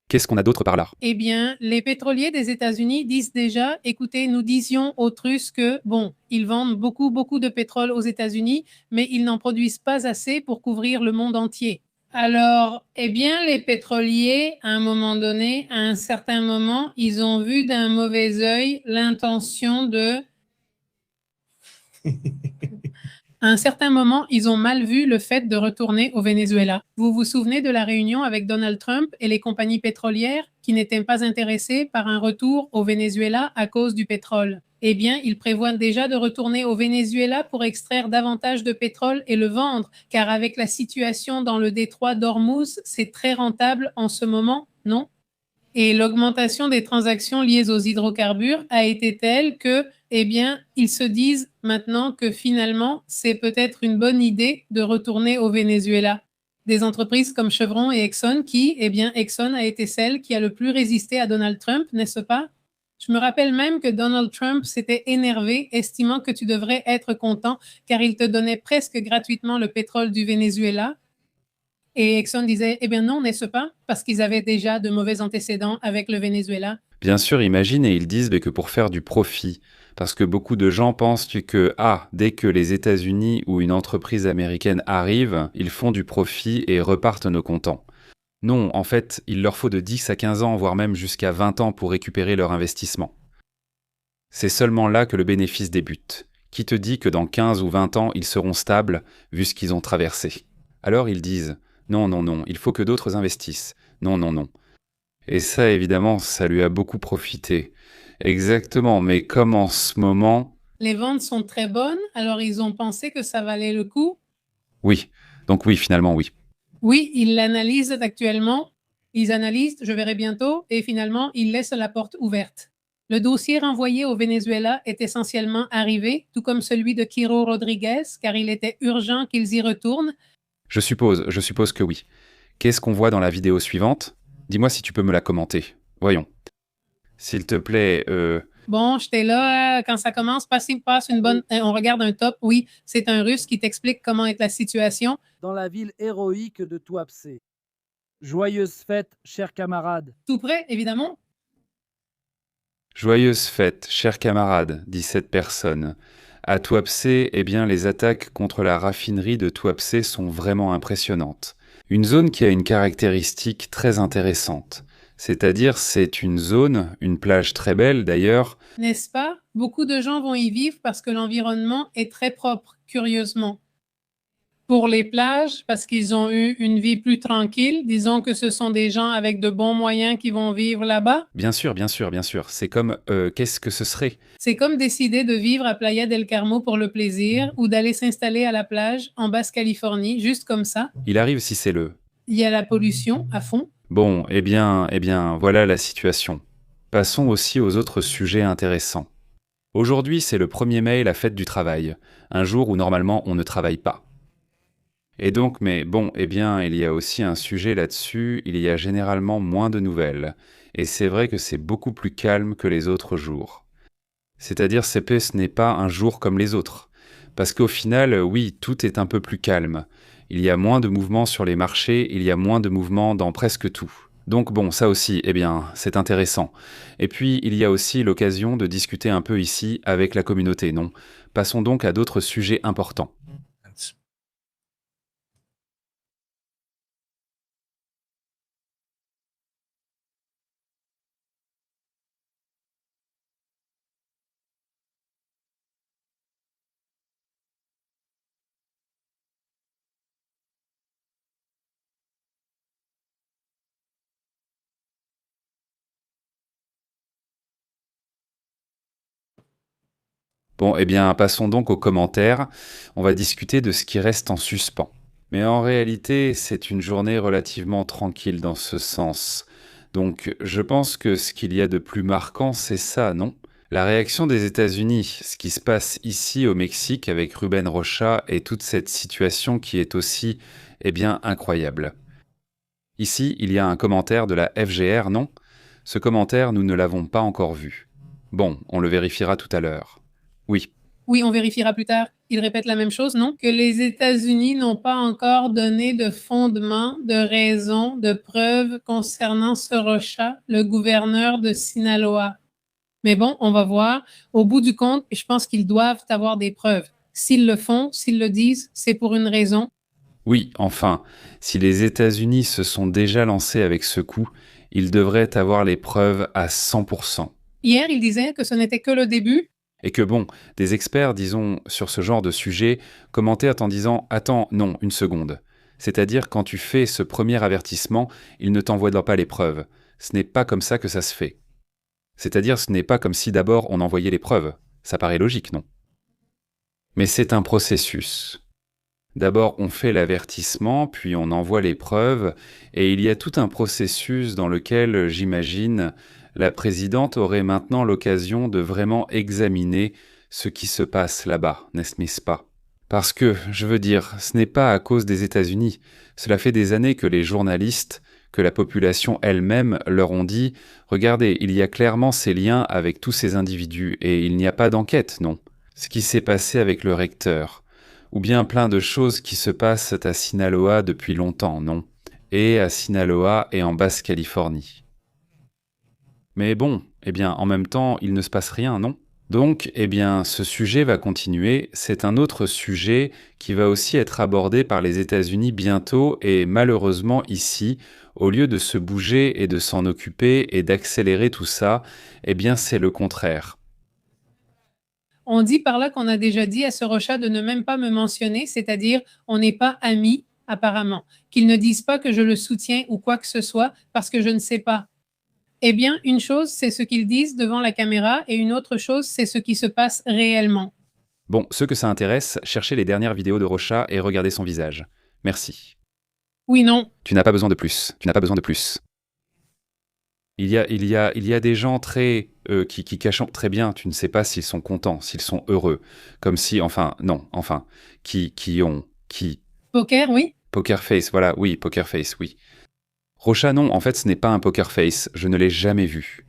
Qu'est-ce qu'on a d'autre par là? Eh bien, les pétroliers des États-Unis disent déjà, écoutez, nous disions aux Russes que, bon, ils vendent beaucoup, beaucoup de pétrole aux États-Unis, mais ils n'en produisent pas assez pour couvrir le monde entier. Alors, eh bien, les pétroliers, à un moment donné, à un certain moment, ils ont vu d'un mauvais œil l'intention de... À un certain moment, ils ont mal vu le fait de retourner au Venezuela. Vous vous souvenez de la réunion avec Donald Trump et les compagnies pétrolières qui n'étaient pas intéressées par un retour au Venezuela à cause du pétrole? Eh bien, ils prévoient déjà de retourner au Venezuela pour extraire davantage de pétrole et le vendre, car avec la situation dans le détroit d'Ormuz, c'est très rentable en ce moment, non? Et l'augmentation des transactions liées aux hydrocarbures a été telle que, eh bien, ils se disent maintenant que finalement, c'est peut-être une bonne idée de retourner au Venezuela. Des entreprises comme Chevron et Exxon qui, eh bien, Exxon a été celle qui a le plus résisté à Donald Trump, n'est-ce pas? Je me rappelle même que Donald Trump s'était énervé, estimant que tu devrais être content car il te donnait presque gratuitement le pétrole du Venezuela. Et Exxon disait, eh bien non, n'est-ce pas? Parce qu'ils avaient déjà de mauvais antécédents avec le Venezuela. Bien sûr, imagine, et ils disent que pour faire du profit. Parce que beaucoup de gens pensent que, dès que les États-Unis ou une entreprise américaine arrive, ils font du profit et repartent nos comptants. Non, en fait, il leur faut de 10 à 15 ans, voire même jusqu'à 20 ans pour récupérer leur investissement. C'est seulement là que le bénéfice débute. Qui te dit que dans 15 ou 20 ans, ils seront stables, vu ce qu'ils ont traversé? Alors ils disent, non, non, non, il faut que d'autres investissent. Non, non, non. Et ça, évidemment, ça lui a beaucoup profité. Exactement, mais comme en ce moment... Les ventes sont très bonnes, alors ils ont pensé que ça valait le coup. Oui, donc oui, finalement, oui. Oui, ils l'analysent actuellement. Ils analysent, je verrai bientôt, et finalement, ils laissent la porte ouverte. Le dossier renvoyé au Venezuela est essentiellement arrivé, tout comme celui de Quiro Rodriguez, car il était urgent qu'ils y retournent. Je suppose que oui. Qu'est-ce qu'on voit dans la vidéo suivante? Dis-moi si tu peux me la commenter. Voyons. S'il te plaît, Bon, j'étais là quand ça commence, passe une bonne... on regarde un top, oui, c'est un Russe qui t'explique comment est la situation. Dans la ville héroïque de Tuapse. Joyeuses fêtes, chers camarades. Tout près, évidemment. Joyeuse fête, chers camarades, dit cette personne. À Tuapse, eh bien, les attaques contre la raffinerie de Tuapse sont vraiment impressionnantes. Une zone qui a une caractéristique très intéressante. C'est-à-dire, c'est une zone, une plage très belle d'ailleurs. N'est-ce pas? Beaucoup de gens vont y vivre parce que l'environnement est très propre, curieusement. Pour les plages, parce qu'ils ont eu une vie plus tranquille, disons que ce sont des gens avec de bons moyens qui vont vivre là-bas. Bien sûr, bien sûr, bien sûr. C'est comme, qu'est-ce que ce serait? C'est comme décider de vivre à Playa del Carmo pour le plaisir ou d'aller s'installer à la plage en Basse-Californie, juste comme ça. Il arrive si c'est le... Il y a la pollution à fond. Bon, eh bien, voilà la situation. Passons aussi aux autres sujets intéressants. Aujourd'hui, c'est le 1er mai, la fête du travail, un jour où normalement on ne travaille pas. Et donc, mais bon, eh bien, il y a aussi un sujet là-dessus, il y a généralement moins de nouvelles, et c'est vrai que c'est beaucoup plus calme que les autres jours. C'est-à-dire, ce n'est pas un jour comme les autres, parce qu'au final, oui, tout est un peu plus calme. Il y a moins de mouvements sur les marchés, il y a moins de mouvements dans presque tout. Donc bon, ça aussi, eh bien, c'est intéressant. Et puis, il y a aussi l'occasion de discuter un peu ici avec la communauté, non? Passons donc à d'autres sujets importants. Bon, eh bien, passons donc aux commentaires. On va discuter de ce qui reste en suspens. Mais en réalité, c'est une journée relativement tranquille dans ce sens. Donc, je pense que ce qu'il y a de plus marquant, c'est ça, non? La réaction des États-Unis, ce qui se passe ici au Mexique avec Ruben Rocha et toute cette situation qui est aussi, eh bien, incroyable. Ici, il y a un commentaire de la FGR, non? Ce commentaire, nous ne l'avons pas encore vu. Bon, on le vérifiera tout à l'heure. Oui, Oui, on vérifiera plus tard. Il répète la même chose, non? Que les États-Unis n'ont pas encore donné de fondement, de raison, de preuves concernant Sorocha, le gouverneur de Sinaloa. Mais bon, on va voir. Au bout du compte, je pense qu'ils doivent avoir des preuves. S'ils le font, s'ils le disent, c'est pour une raison. Oui, enfin, si les États-Unis se sont déjà lancés avec ce coup, ils devraient avoir les preuves à 100%. Hier, il disait que ce n'était que le début. Et que bon, des experts, disons, sur ce genre de sujet, commentaient en disant « Attends, non, une seconde ». C'est-à-dire, quand tu fais ce premier avertissement, ils ne t'envoient pas les preuves. Ce n'est pas comme ça que ça se fait. C'est-à-dire, ce n'est pas comme si d'abord on envoyait les preuves. Ça paraît logique, non? Mais c'est un processus. D'abord, on fait l'avertissement, puis on envoie les preuves, et il y a tout un processus dans lequel, j'imagine, la présidente aurait maintenant l'occasion de vraiment examiner ce qui se passe là-bas, n'est-ce pas? Parce que, je veux dire, ce n'est pas à cause des États-Unis. Cela fait des années que les journalistes, que la population elle-même leur ont dit « Regardez, il y a clairement ces liens avec tous ces individus, et il n'y a pas d'enquête, non. Ce qui s'est passé avec le recteur, ou bien plein de choses qui se passent à Sinaloa depuis longtemps, non? Et à Sinaloa et en Basse-Californie. » Mais bon, eh bien, en même temps, il ne se passe rien, non? Donc, eh bien, ce sujet va continuer. C'est un autre sujet qui va aussi être abordé par les États-Unis bientôt et malheureusement ici, au lieu de se bouger et de s'en occuper et d'accélérer tout ça, eh bien, c'est le contraire. On dit par là qu'on a déjà dit à Sorocha de ne même pas me mentionner, c'est-à-dire on n'est pas amis apparemment. Qu'ils ne disent pas que je le soutiens ou quoi que ce soit parce que je ne sais pas. Eh bien, une chose, c'est ce qu'ils disent devant la caméra et une autre chose, c'est ce qui se passe réellement. Bon, ceux que ça intéresse, cherchez les dernières vidéos de Rocha et regardez son visage. Merci. Oui, non. Tu n'as pas besoin de plus. Tu n'as pas besoin de plus. Il y a des gens qui cachent très bien, tu ne sais pas s'ils sont contents, s'ils sont heureux. Comme si, qui... Poker, oui. Poker face, voilà, oui, poker face, oui. Rocha, non, en fait, ce n'est pas un poker face, je ne l'ai jamais vu.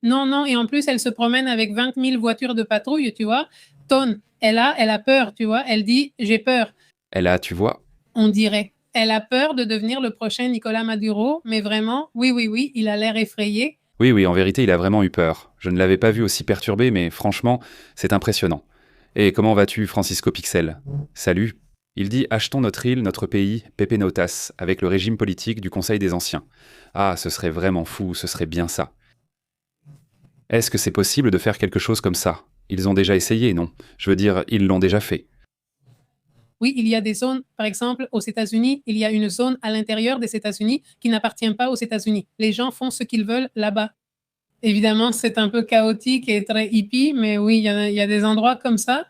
Non, et en plus, elle se promène avec 20 000 voitures de patrouille, tu vois. Ton, elle a peur, tu vois. Elle dit, j'ai peur. Elle a, tu vois. On dirait. Elle a peur de devenir le prochain Nicolas Maduro, mais vraiment, oui, il a l'air effrayé. Oui, en vérité, il a vraiment eu peur. Je ne l'avais pas vu aussi perturbé, mais franchement, c'est impressionnant. Et comment vas-tu, Francisco Pixel? Salut. Il dit « Achetons notre île, notre pays, Pepe Notas, avec le régime politique du Conseil des Anciens. » Ah, ce serait vraiment fou, ce serait bien ça. Est-ce que c'est possible de faire quelque chose comme ça? Ils ont déjà essayé, non? Je veux dire, ils l'ont déjà fait. Oui, il y a des zones, par exemple, aux États-Unis, il y a une zone à l'intérieur des États-Unis qui n'appartient pas aux États-Unis. Les gens font ce qu'ils veulent là-bas. Évidemment, c'est un peu chaotique et très hippie, mais oui, il y a des endroits comme ça.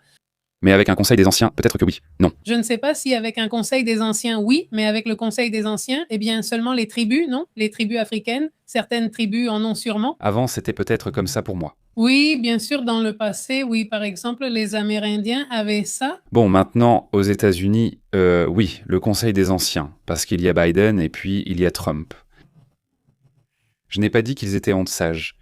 Mais avec un conseil des anciens, peut-être que oui. Non. Je ne sais pas si avec un conseil des anciens, oui, mais avec le conseil des anciens, eh bien, seulement les tribus, non? Les tribus africaines, certaines tribus en ont sûrement. Avant, c'était peut-être comme ça pour moi. Oui, bien sûr, dans le passé, oui, par exemple, les Amérindiens avaient ça. Bon, maintenant, aux États-Unis, oui, le conseil des anciens, parce qu'il y a Biden et puis il y a Trump. Je n'ai pas dit qu'ils étaient honte sages.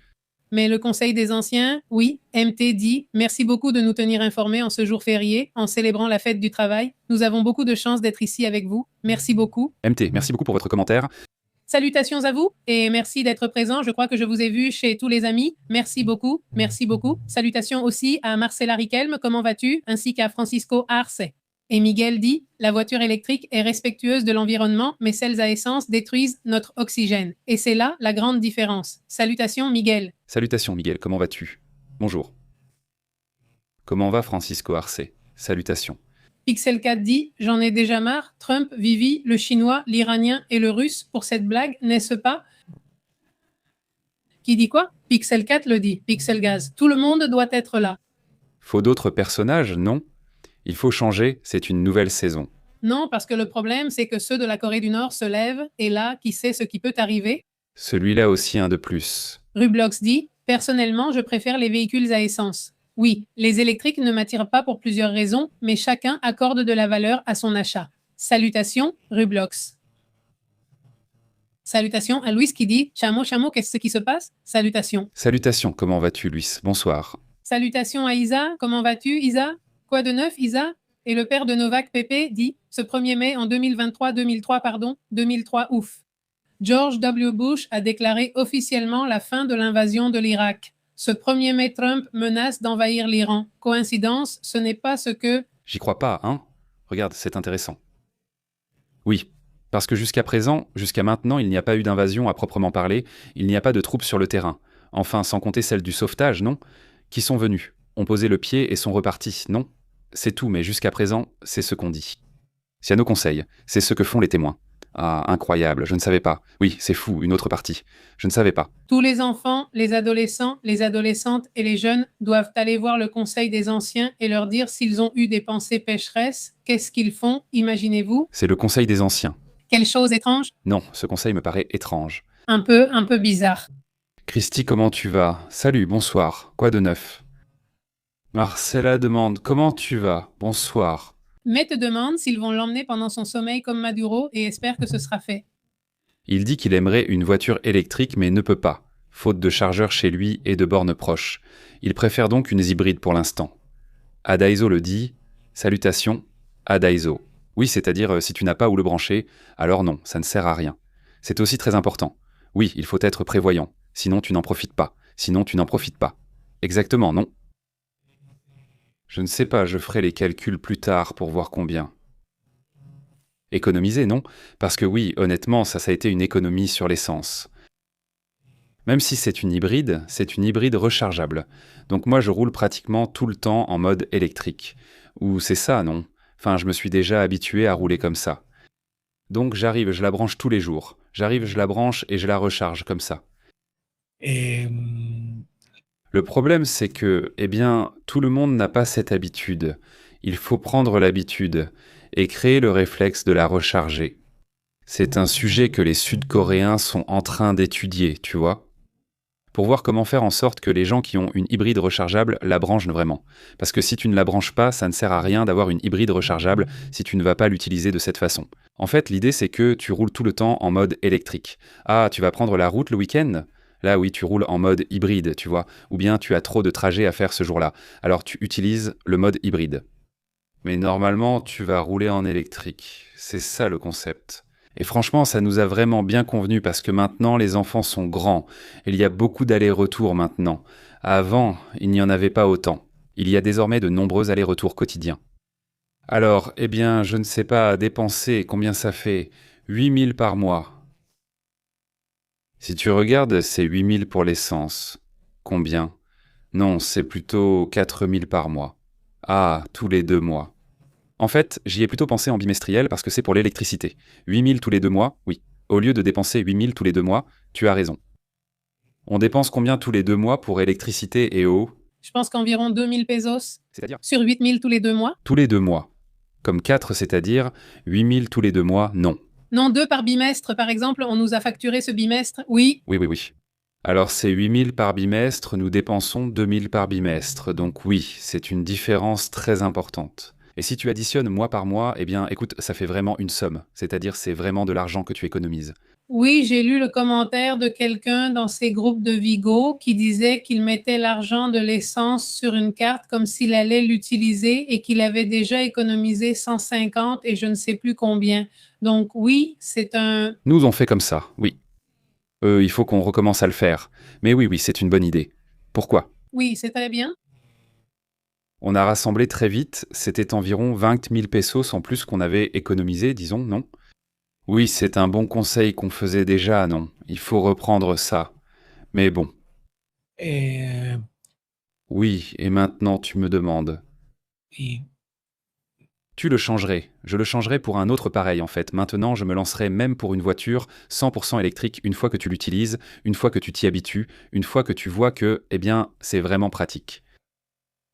Mais le Conseil des anciens, oui, MT dit « Merci beaucoup de nous tenir informés en ce jour férié, en célébrant la fête du travail. Nous avons beaucoup de chance d'être ici avec vous. Merci beaucoup. » MT, merci beaucoup pour votre commentaire. Salutations à vous et merci d'être présent. Je crois que je vous ai vu chez tous les amis. Merci beaucoup, merci beaucoup. Salutations aussi à Marcella Riquelme, comment vas-tu? Ainsi qu'à Francisco Arce. Et Miguel dit « La voiture électrique est respectueuse de l'environnement, mais celles à essence détruisent notre oxygène. Et c'est là la grande différence. » Salutations Miguel. Salutations Miguel, comment vas-tu? Bonjour. Comment va Francisco Arce? Salutations. Pixel 4 dit « J'en ai déjà marre. Trump, Vivi, le chinois, l'iranien et le russe pour cette blague, n'est-ce pas ?» Qui dit quoi? Pixel 4 le dit. Pixel Gaz. Tout le monde doit être là. Faut d'autres personnages, non? Il faut changer, c'est une nouvelle saison. Non, parce que le problème, c'est que ceux de la Corée du Nord se lèvent, et là, qui sait ce qui peut arriver? Celui-là aussi un de plus. Rublox dit « Personnellement, je préfère les véhicules à essence. Oui, les électriques ne m'attirent pas pour plusieurs raisons, mais chacun accorde de la valeur à son achat. Salutations, Rublox. » Salutations à Louis qui dit « Chamo, qu'est-ce qui se passe? Salutations. » Salutations, comment vas-tu, Luis? Bonsoir. Salutations à Isa. Comment vas-tu, Isa? Quoi de neuf, Isa? Et le père de Novak, Pépé, dit ce 1er mai en 2003, ouf. George W. Bush a déclaré officiellement la fin de l'invasion de l'Irak. Ce 1er mai, Trump menace d'envahir l'Iran. Coïncidence, ce n'est pas ce que... J'y crois pas, hein? Regarde, c'est intéressant. Oui, parce que jusqu'à présent, jusqu'à maintenant, il n'y a pas eu d'invasion à proprement parler, il n'y a pas de troupes sur le terrain. Enfin, sans compter celle du sauvetage, non? Qui sont venus, ont posé le pied et sont repartis, non? C'est tout, mais jusqu'à présent, c'est ce qu'on dit. Siano conseille, c'est ce que font les témoins. Ah, incroyable, je ne savais pas. Oui, c'est fou, une autre partie. Je ne savais pas. Tous les enfants, les adolescents, les adolescentes et les jeunes doivent aller voir le conseil des anciens et leur dire s'ils ont eu des pensées pécheresses. Qu'est-ce qu'ils font, imaginez-vous? C'est le conseil des anciens. Quelle chose étrange? Non, ce conseil me paraît étrange. Un peu bizarre. Christy, comment tu vas? Salut, bonsoir. Quoi de neuf? Marcella demande, comment tu vas? Bonsoir. Mais te demande s'ils vont l'emmener pendant son sommeil comme Maduro et espère que ce sera fait. Il dit qu'il aimerait une voiture électrique mais ne peut pas, faute de chargeur chez lui et de bornes proches. Il préfère donc une hybride pour l'instant. Adaizo le dit, salutations, Adaizo. Oui, c'est-à-dire si tu n'as pas où le brancher, alors non, ça ne sert à rien. C'est aussi très important. Oui, il faut être prévoyant, sinon tu n'en profites pas, sinon tu n'en profites pas. Exactement, non? Je ne sais pas, je ferai les calculs plus tard pour voir combien. Économiser, non? Parce que oui, honnêtement, ça a été une économie sur l'essence. Même si c'est une hybride rechargeable. Donc moi, je roule pratiquement tout le temps en mode électrique. Ou c'est ça, non? Enfin, je me suis déjà habitué à rouler comme ça. Donc j'arrive, je la branche tous les jours. J'arrive, je la branche et je la recharge comme ça. Le problème, c'est que, tout le monde n'a pas cette habitude. Il faut prendre l'habitude et créer le réflexe de la recharger. C'est un sujet que les Sud-Coréens sont en train d'étudier, tu vois, pour voir comment faire en sorte que les gens qui ont une hybride rechargeable la branchent vraiment. Parce que si tu ne la branches pas, ça ne sert à rien d'avoir une hybride rechargeable si tu ne vas pas l'utiliser de cette façon. En fait, l'idée, c'est que tu roules tout le temps en mode électrique. Ah, tu vas prendre la route le week-end ? Là, oui, tu roules en mode hybride, tu vois. Ou bien tu as trop de trajets à faire ce jour-là. Alors tu utilises le mode hybride. Mais normalement, tu vas rouler en électrique. C'est ça le concept. Et franchement, ça nous a vraiment bien convenu parce que maintenant, les enfants sont grands. Il y a beaucoup d'allers-retours maintenant. Avant, il n'y en avait pas autant. Il y a désormais de nombreux allers-retours quotidiens. Alors, je ne sais pas, dépenser, combien ça fait? 8 000 par mois. Si tu regardes, c'est 8 000 pour l'essence. Combien? Non, c'est plutôt 4 000 par mois. Ah, tous les 2 mois. En fait, j'y ai plutôt pensé en bimestriel parce que c'est pour l'électricité. 8 000 tous les 2 mois, oui. Au lieu de dépenser 8 000 tous les 2 mois, tu as raison. On dépense combien tous les 2 mois pour électricité et eau? Je pense qu'environ 2 000 pesos. C'est-à-dire? Sur 8 000 tous les 2 mois. Tous les 2 mois. Comme 4, c'est-à-dire 8 000 tous les 2 mois, non. Non, 2 par bimestre, par exemple, on nous a facturé ce bimestre, oui. Oui. Alors c'est 8 000 par bimestre, nous dépensons 2 000 par bimestre, donc oui, c'est une différence très importante. Et si tu additionnes mois par mois, écoute, ça fait vraiment une somme, c'est-à-dire c'est vraiment de l'argent que tu économises. Oui, j'ai lu le commentaire de quelqu'un dans ces groupes de Vigo qui disait qu'il mettait l'argent de l'essence sur une carte comme s'il allait l'utiliser et qu'il avait déjà économisé 150 et je ne sais plus combien. Donc oui, c'est un... Nous, on fait comme ça, oui. Il faut qu'on recommence à le faire. Mais oui, c'est une bonne idée. Pourquoi? Oui, c'est très bien. On a rassemblé très vite, c'était environ 20 000 pesos en plus qu'on avait économisé, disons, non? Oui, c'est un bon conseil qu'on faisait déjà, non? Il faut reprendre ça. Mais bon. Oui, et maintenant tu me demandes. Tu le changerais. Je le changerais pour un autre pareil en fait. Maintenant, je me lancerai même pour une voiture 100% électrique une fois que tu l'utilises, une fois que tu t'y habitues, une fois que tu vois que, c'est vraiment pratique.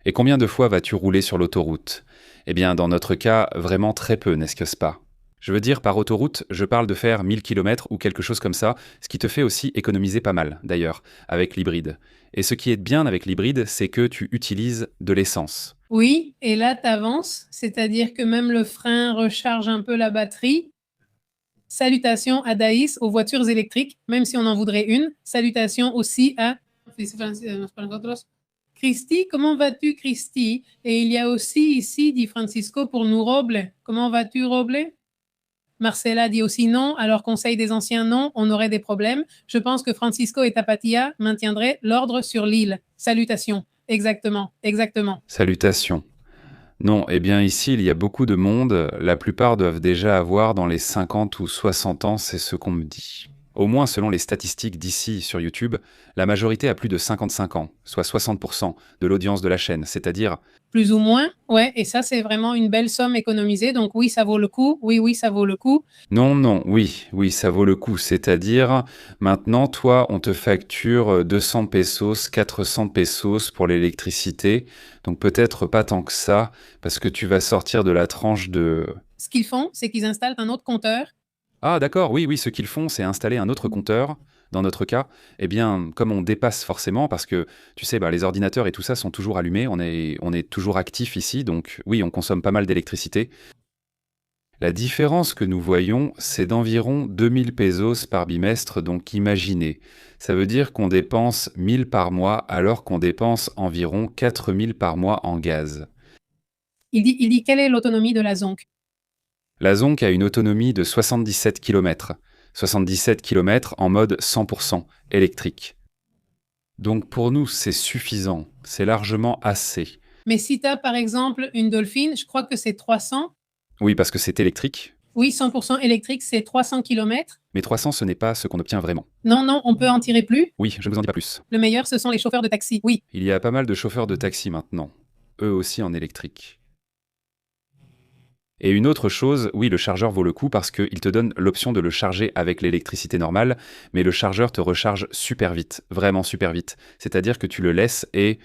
Et combien de fois vas-tu rouler sur l'autoroute? Dans notre cas, vraiment très peu, n'est-ce pas? Je veux dire, par autoroute, je parle de faire 1000 km ou quelque chose comme ça, ce qui te fait aussi économiser pas mal, d'ailleurs, avec l'hybride. Et ce qui est bien avec l'hybride, c'est que tu utilises de l'essence. Oui, et là, tu avances, c'est-à-dire que même le frein recharge un peu la batterie. Salutations à Daïs aux voitures électriques, même si on en voudrait une. Salutations aussi à Christy, comment vas-tu, Christy? Et il y a aussi ici, dit Francisco, pour nous, Roble. Comment vas-tu, Roble? Marcella dit aussi non, alors Conseil des anciens non, on aurait des problèmes. Je pense que Francisco et Tapatia maintiendraient l'ordre sur l'île. Salutations. Exactement, exactement. Salutations. Non, eh bien ici, il y a beaucoup de monde. La plupart doivent déjà avoir dans les 50 ou 60 ans, c'est ce qu'on me dit. Au moins, selon les statistiques d'ici sur YouTube, la majorité a plus de 55 ans, soit 60% de l'audience de la chaîne, c'est-à-dire Plus ou moins, ouais, et ça, c'est vraiment une belle somme économisée. Donc oui, ça vaut le coup. Oui, oui, ça vaut le coup. non, non, oui, oui, ça vaut le coup. C'est-à-dire, maintenant, toi, on te facture 200 pesos, 400 pesos pour l'électricité. Donc peut-être pas tant que ça, parce que tu vas sortir de la tranche de... Ce qu'ils font, c'est qu'ils installent un autre compteur. Ah, d'accord, oui, oui, ce qu'ils font, c'est installer un autre compteur. Dans notre cas, eh bien, comme on dépasse forcément, parce que, tu sais, les ordinateurs et tout ça sont toujours allumés, on est toujours actif ici, donc oui, on consomme pas mal d'électricité. La différence que nous voyons, c'est d'environ 2000 pesos par bimestre, donc imaginez. Ça veut dire qu'on dépense 1000 par mois, alors qu'on dépense environ 4000 par mois en gaz. Il dit quelle est l'autonomie de la Zonk? La Zonk a une autonomie de 77 km. 77 km en mode 100% électrique. Donc pour nous, c'est suffisant, c'est largement assez. Mais si tu as par exemple une Dolphin, je crois que c'est 300. Oui, parce que c'est électrique, Oui, 100% électrique, c'est 300 km. mais 300, ce n'est pas ce qu'on obtient vraiment. Non, non, on peut en tirer plus. Oui, je ne vous en dis pas plus. Le meilleur, ce sont les chauffeurs de taxi. Oui. Il y a pas mal de chauffeurs de taxi maintenant, eux aussi en électrique. Et une autre chose, oui, le chargeur vaut le coup parce qu'il te donne l'option de le charger avec l'électricité normale, mais le chargeur te recharge super vite, vraiment super vite. C'est-à-dire que tu le laisses et...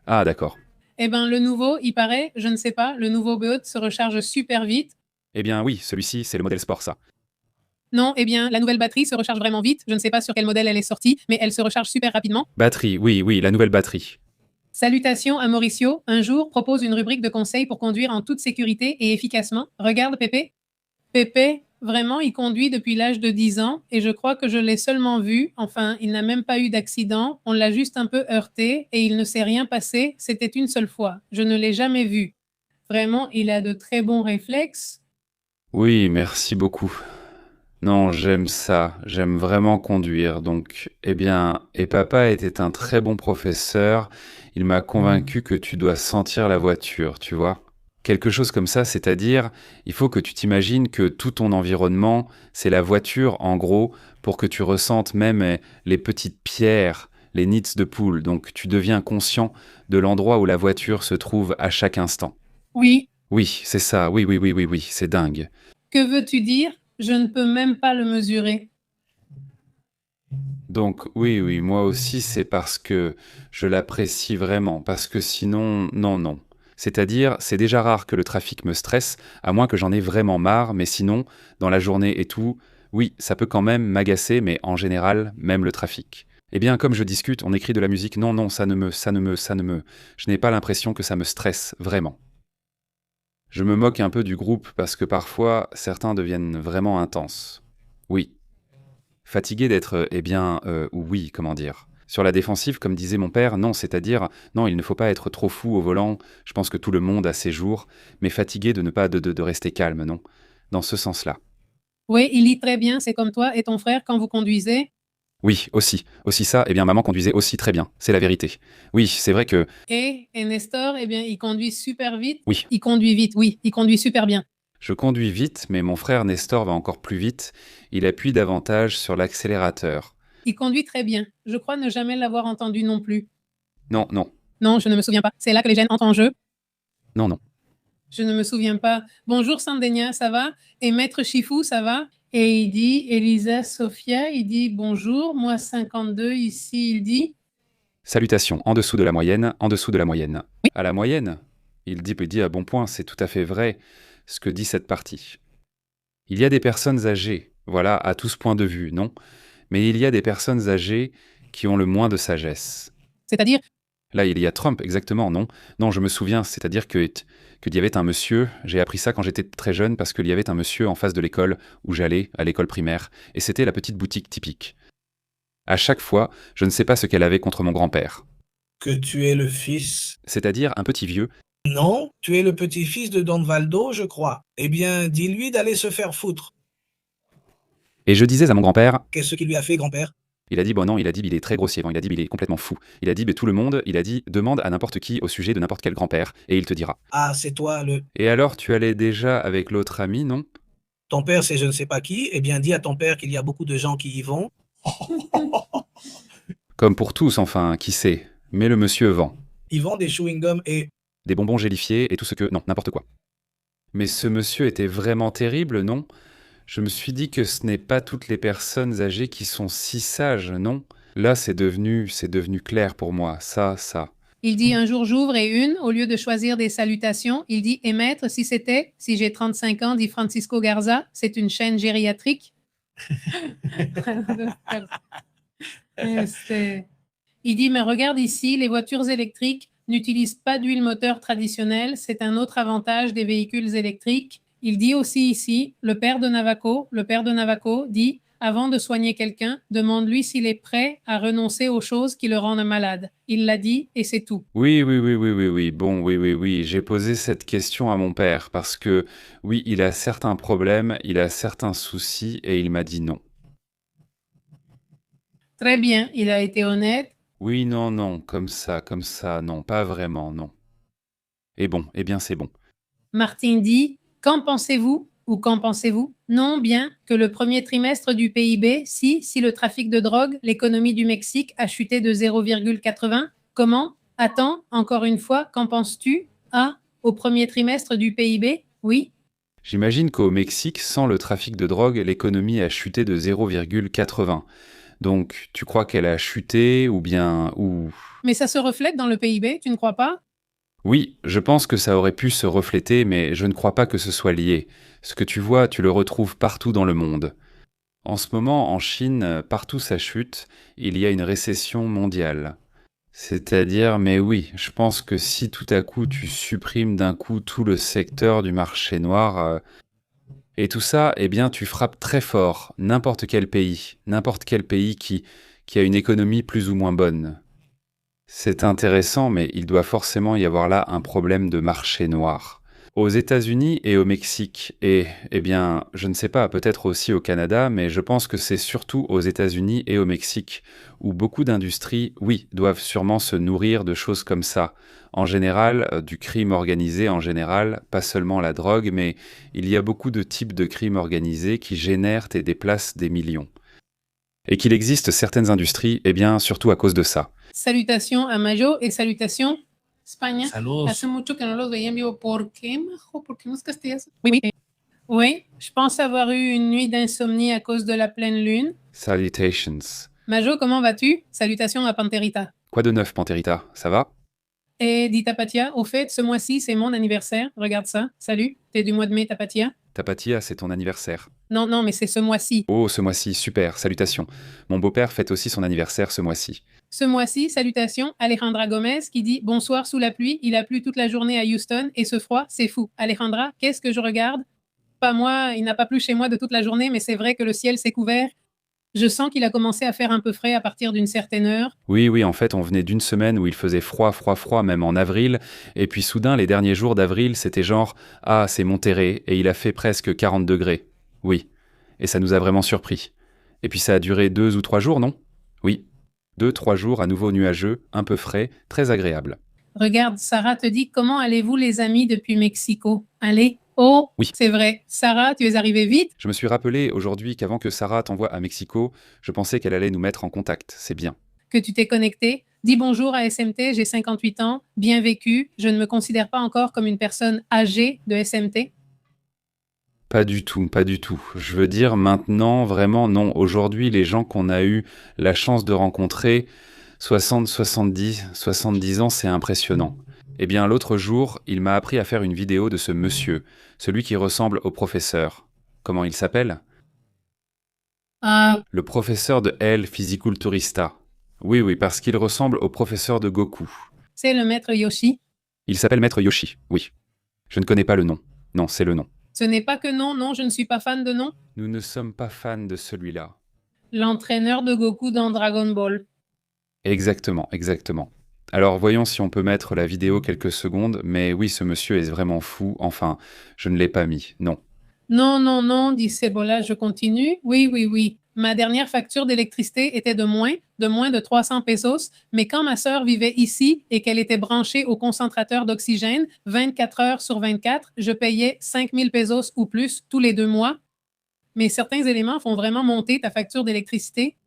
Ah, d'accord. Eh bien, le nouveau, il paraît, je ne sais pas, le nouveau Beot se recharge super vite. Eh bien oui, celui-ci, c'est le modèle sport, ça. Non, eh bien, la nouvelle batterie se recharge vraiment vite. Je ne sais pas sur quel modèle elle est sortie, mais elle se recharge super rapidement. Batterie, oui, oui, la nouvelle batterie. Salutations à Mauricio. Un jour, propose une rubrique de conseils pour conduire en toute sécurité et efficacement. Regarde Pépé. Pépé, vraiment, il conduit depuis l'âge de 10 ans et je crois que je l'ai seulement vu. Enfin, il n'a même pas eu d'accident. On l'a juste un peu heurté et il ne s'est rien passé. C'était une seule fois. Je ne l'ai jamais vu. Vraiment, il a de très bons réflexes. Oui, merci beaucoup. Non, j'aime ça, j'aime vraiment conduire, donc, eh bien, et papa était un très bon professeur, il m'a convaincu que tu dois sentir la voiture, tu vois. Quelque chose comme ça, c'est-à-dire, il faut que tu t'imagines que tout ton environnement, c'est la voiture, en gros, pour que tu ressentes même les petites pierres, les nids de poule, donc tu deviens conscient de l'endroit où la voiture se trouve à chaque instant. Oui. Oui, c'est ça, oui, oui, oui, oui, oui, c'est dingue. Que veux-tu dire? Je ne peux même pas le mesurer. Donc oui, oui, moi aussi, c'est parce que je l'apprécie vraiment, parce que sinon, non, non. C'est-à-dire, c'est déjà rare que le trafic me stresse, à moins que j'en ai vraiment marre, mais sinon, dans la journée et tout, oui, ça peut quand même m'agacer, mais en général, même le trafic. Eh bien, comme je discute, on écrit de la musique, non, non, ça ne me... Je n'ai pas l'impression que ça me stresse, vraiment. Je me moque un peu du groupe parce que parfois, certains deviennent vraiment intenses. Oui. Fatigué d'être, oui, comment dire. Sur la défensive, comme disait mon père, non, c'est-à-dire, non, il ne faut pas être trop fou au volant, je pense que tout le monde a ses jours, mais fatigué de ne pas de rester calme, non. Dans ce sens-là. Oui, il lit très bien, c'est comme toi et ton frère quand vous conduisez. Oui, aussi ça, eh bien, maman conduisait aussi très bien, c'est la vérité. Oui, c'est vrai que... Et Nestor, eh bien, il conduit super vite. Oui. Il conduit vite, oui, il conduit super bien. Je conduis vite, mais mon frère Nestor va encore plus vite, il appuie davantage sur l'accélérateur. Il conduit très bien. Je crois ne jamais l'avoir entendu non plus. Non, non, Non, je ne me souviens pas. C'est là que les gènes entrent en jeu. non, non. Je ne me souviens pas. Bonjour Sandenia, ça va? Et Maître Chifou, ça va? Et il dit, Elisa Sophia, il dit bonjour, moi 52 ici, il dit. Salutations, en dessous de la moyenne, en dessous de la moyenne. Oui. À la moyenne, il dit à bon point, c'est tout à fait vrai ce que dit cette partie. Il y a des personnes âgées, voilà, à tout ce point de vue, non? Mais il y a des personnes âgées qui ont le moins de sagesse. C'est-à-dire? Là, il y a Trump, exactement, non? Non, je me souviens, c'est-à-dire qu'il y avait un monsieur, j'ai appris ça quand j'étais très jeune, parce qu'il y avait un monsieur en face de l'école où j'allais, à l'école primaire, et c'était la petite boutique typique. À chaque fois, je ne sais pas ce qu'elle avait contre mon grand-père. que tu es le fils. C'est-à-dire un petit vieux. Non, tu es le petit-fils de Don Valdo, je crois. Eh bien, dis-lui d'aller se faire foutre. Et je disais à mon grand-père, Qu'est-ce qu'il lui a fait, grand-père? il a dit, bon non, il a dit, il est très grossier, bon, il a dit, il est complètement fou. Il a dit, mais tout le monde, il a dit, demande à n'importe qui au sujet de n'importe quel grand-père, et il te dira. Ah, c'est toi, le... Et alors, tu allais déjà avec l'autre ami, non? Ton père, c'est je ne sais pas qui. Eh bien, dis à ton père qu'il y a beaucoup de gens qui y vont. Comme pour tous, enfin, qui sait. Mais le monsieur vend. Ils vendent des chewing-gums et... Des bonbons gélifiés et tout ce que... Non, n'importe quoi. Mais ce monsieur était vraiment terrible, non? Je me suis dit que ce n'est pas toutes les personnes âgées qui sont si sages, non? Là, c'est devenu clair pour moi, ça. Il dit un jour j'ouvre et une, au lieu de choisir des salutations, il dit et maître, si j'ai 35 ans, dit Francisco Garza, c'est une chaîne gériatrique. Il dit mais regarde ici, les voitures électriques n'utilisent pas d'huile moteur traditionnelle, c'est un autre avantage des véhicules électriques. Il dit aussi ici, le père de Navaco dit avant de soigner quelqu'un, demande-lui s'il est prêt à renoncer aux choses qui le rendent malade. Il l'a dit et c'est tout. Oui. Bon, oui. J'ai posé cette question à mon père parce que, oui, il a certains problèmes, il a certains soucis et il m'a dit non. Très bien, il a été honnête. Oui, non, comme ça, non, pas vraiment, non. Et bon, eh bien c'est bon. Martin dit qu'en pensez-vous ou qu'en pensez-vous? Non, bien que le premier trimestre du PIB, si le trafic de drogue, l'économie du Mexique a chuté de 0,80. Comment? Attends, encore une fois, qu'en penses-tu? Ah, au premier trimestre du PIB? Oui. J'imagine qu'au Mexique, sans le trafic de drogue, l'économie a chuté de 0,80. Donc, tu crois qu'elle a chuté ou bien... Mais ça se reflète dans le PIB, tu ne crois pas? Oui, je pense que ça aurait pu se refléter, mais je ne crois pas que ce soit lié. Ce que tu vois, tu le retrouves partout dans le monde. En ce moment, en Chine, partout ça chute, il y a une récession mondiale. C'est-à-dire, mais oui, je pense que si tout à coup tu supprimes d'un coup tout le secteur du marché noir, et tout ça, eh bien tu frappes très fort n'importe quel pays qui a une économie plus ou moins bonne. C'est intéressant, mais il doit forcément y avoir là un problème de marché noir. Aux États-Unis et au Mexique, et, eh bien, je ne sais pas, peut-être aussi au Canada, mais je pense que c'est surtout aux États-Unis et au Mexique, où beaucoup d'industries, oui, doivent sûrement se nourrir de choses comme ça. En général, du crime organisé en général, pas seulement la drogue, mais il y a beaucoup de types de crimes organisés qui génèrent et déplacent des millions. Et qu'il existe certaines industries, eh bien, surtout à cause de ça. Salutations à Majo et salutations España. Saludos. Hace mucho que no los veía en vivo. ¿Por qué, Majo? ¿Por qué nos castigas? Oui, je pense avoir eu une nuit d'insomnie à cause de la pleine lune. Salutations. Majo, comment vas-tu? Salutations à Panterita. Quoi de neuf, Panterita? Ça va? Et dit Tapatia, au fait, ce mois-ci, c'est mon anniversaire. Regarde ça. Salut, t'es du mois de mai, Tapatia? Tapatia, c'est ton anniversaire. Non, mais c'est ce mois-ci. Oh, ce mois-ci, super, salutations. Mon beau-père fête aussi son anniversaire ce mois-ci. Ce mois-ci, salutations, Alejandra Gomez qui dit « Bonsoir sous la pluie, il a plu toute la journée à Houston et ce froid, c'est fou. Alejandra, qu'est-ce que je regarde? Pas moi, il n'a pas plu chez moi de toute la journée, mais c'est vrai que le ciel s'est couvert. Je sens qu'il a commencé à faire un peu frais à partir d'une certaine heure. » Oui, en fait, on venait d'une semaine où il faisait froid, même en avril, et puis soudain, les derniers jours d'avril, c'était genre « Ah, c'est Monterrey, et il a fait presque 40 degrés. » Oui, et ça nous a vraiment surpris. Et puis ça a duré 2 ou 3 jours, non? Oui. 2-3 jours à nouveau nuageux, un peu frais, très agréable. Regarde, Sarah te dit « Comment allez-vous les amis depuis Mexico? » Allez. Oh, oui. C'est vrai. Sarah, tu es arrivée vite? Je me suis rappelé aujourd'hui qu'avant que Sarah t'envoie à Mexico, je pensais qu'elle allait nous mettre en contact. C'est bien. Que tu t'es connecté. Dis bonjour à SMT, j'ai 58 ans, bien vécu. Je ne me considère pas encore comme une personne âgée de SMT. Pas du tout. Je veux dire maintenant, vraiment non. Aujourd'hui, les gens qu'on a eu la chance de rencontrer, 60, 70 ans, c'est impressionnant. Eh bien, l'autre jour, il m'a appris à faire une vidéo de ce monsieur, celui qui ressemble au professeur. Comment il s'appelle? Le professeur de El Fisiculturista. Oui, parce qu'il ressemble au professeur de Goku. C'est le maître Yoshi. Il s'appelle Maître Yoshi, oui. Je ne connais pas le nom. Non, c'est le nom. Ce n'est pas que non, je ne suis pas fan de nom. Nous ne sommes pas fans de celui-là. L'entraîneur de Goku dans Dragon Ball. Exactement. Alors voyons si on peut mettre la vidéo quelques secondes, mais oui, ce monsieur est vraiment fou. Enfin, je ne l'ai pas mis, non. Non, non, non, dit Cebola, je continue. Oui, oui, oui. Ma dernière facture d'électricité était de moins de 300 pesos, mais quand ma sœur vivait ici et qu'elle était branchée au concentrateur d'oxygène 24 heures sur 24, je payais 5000 pesos ou plus tous les 2 mois. Mais certains éléments font vraiment monter ta facture d'électricité.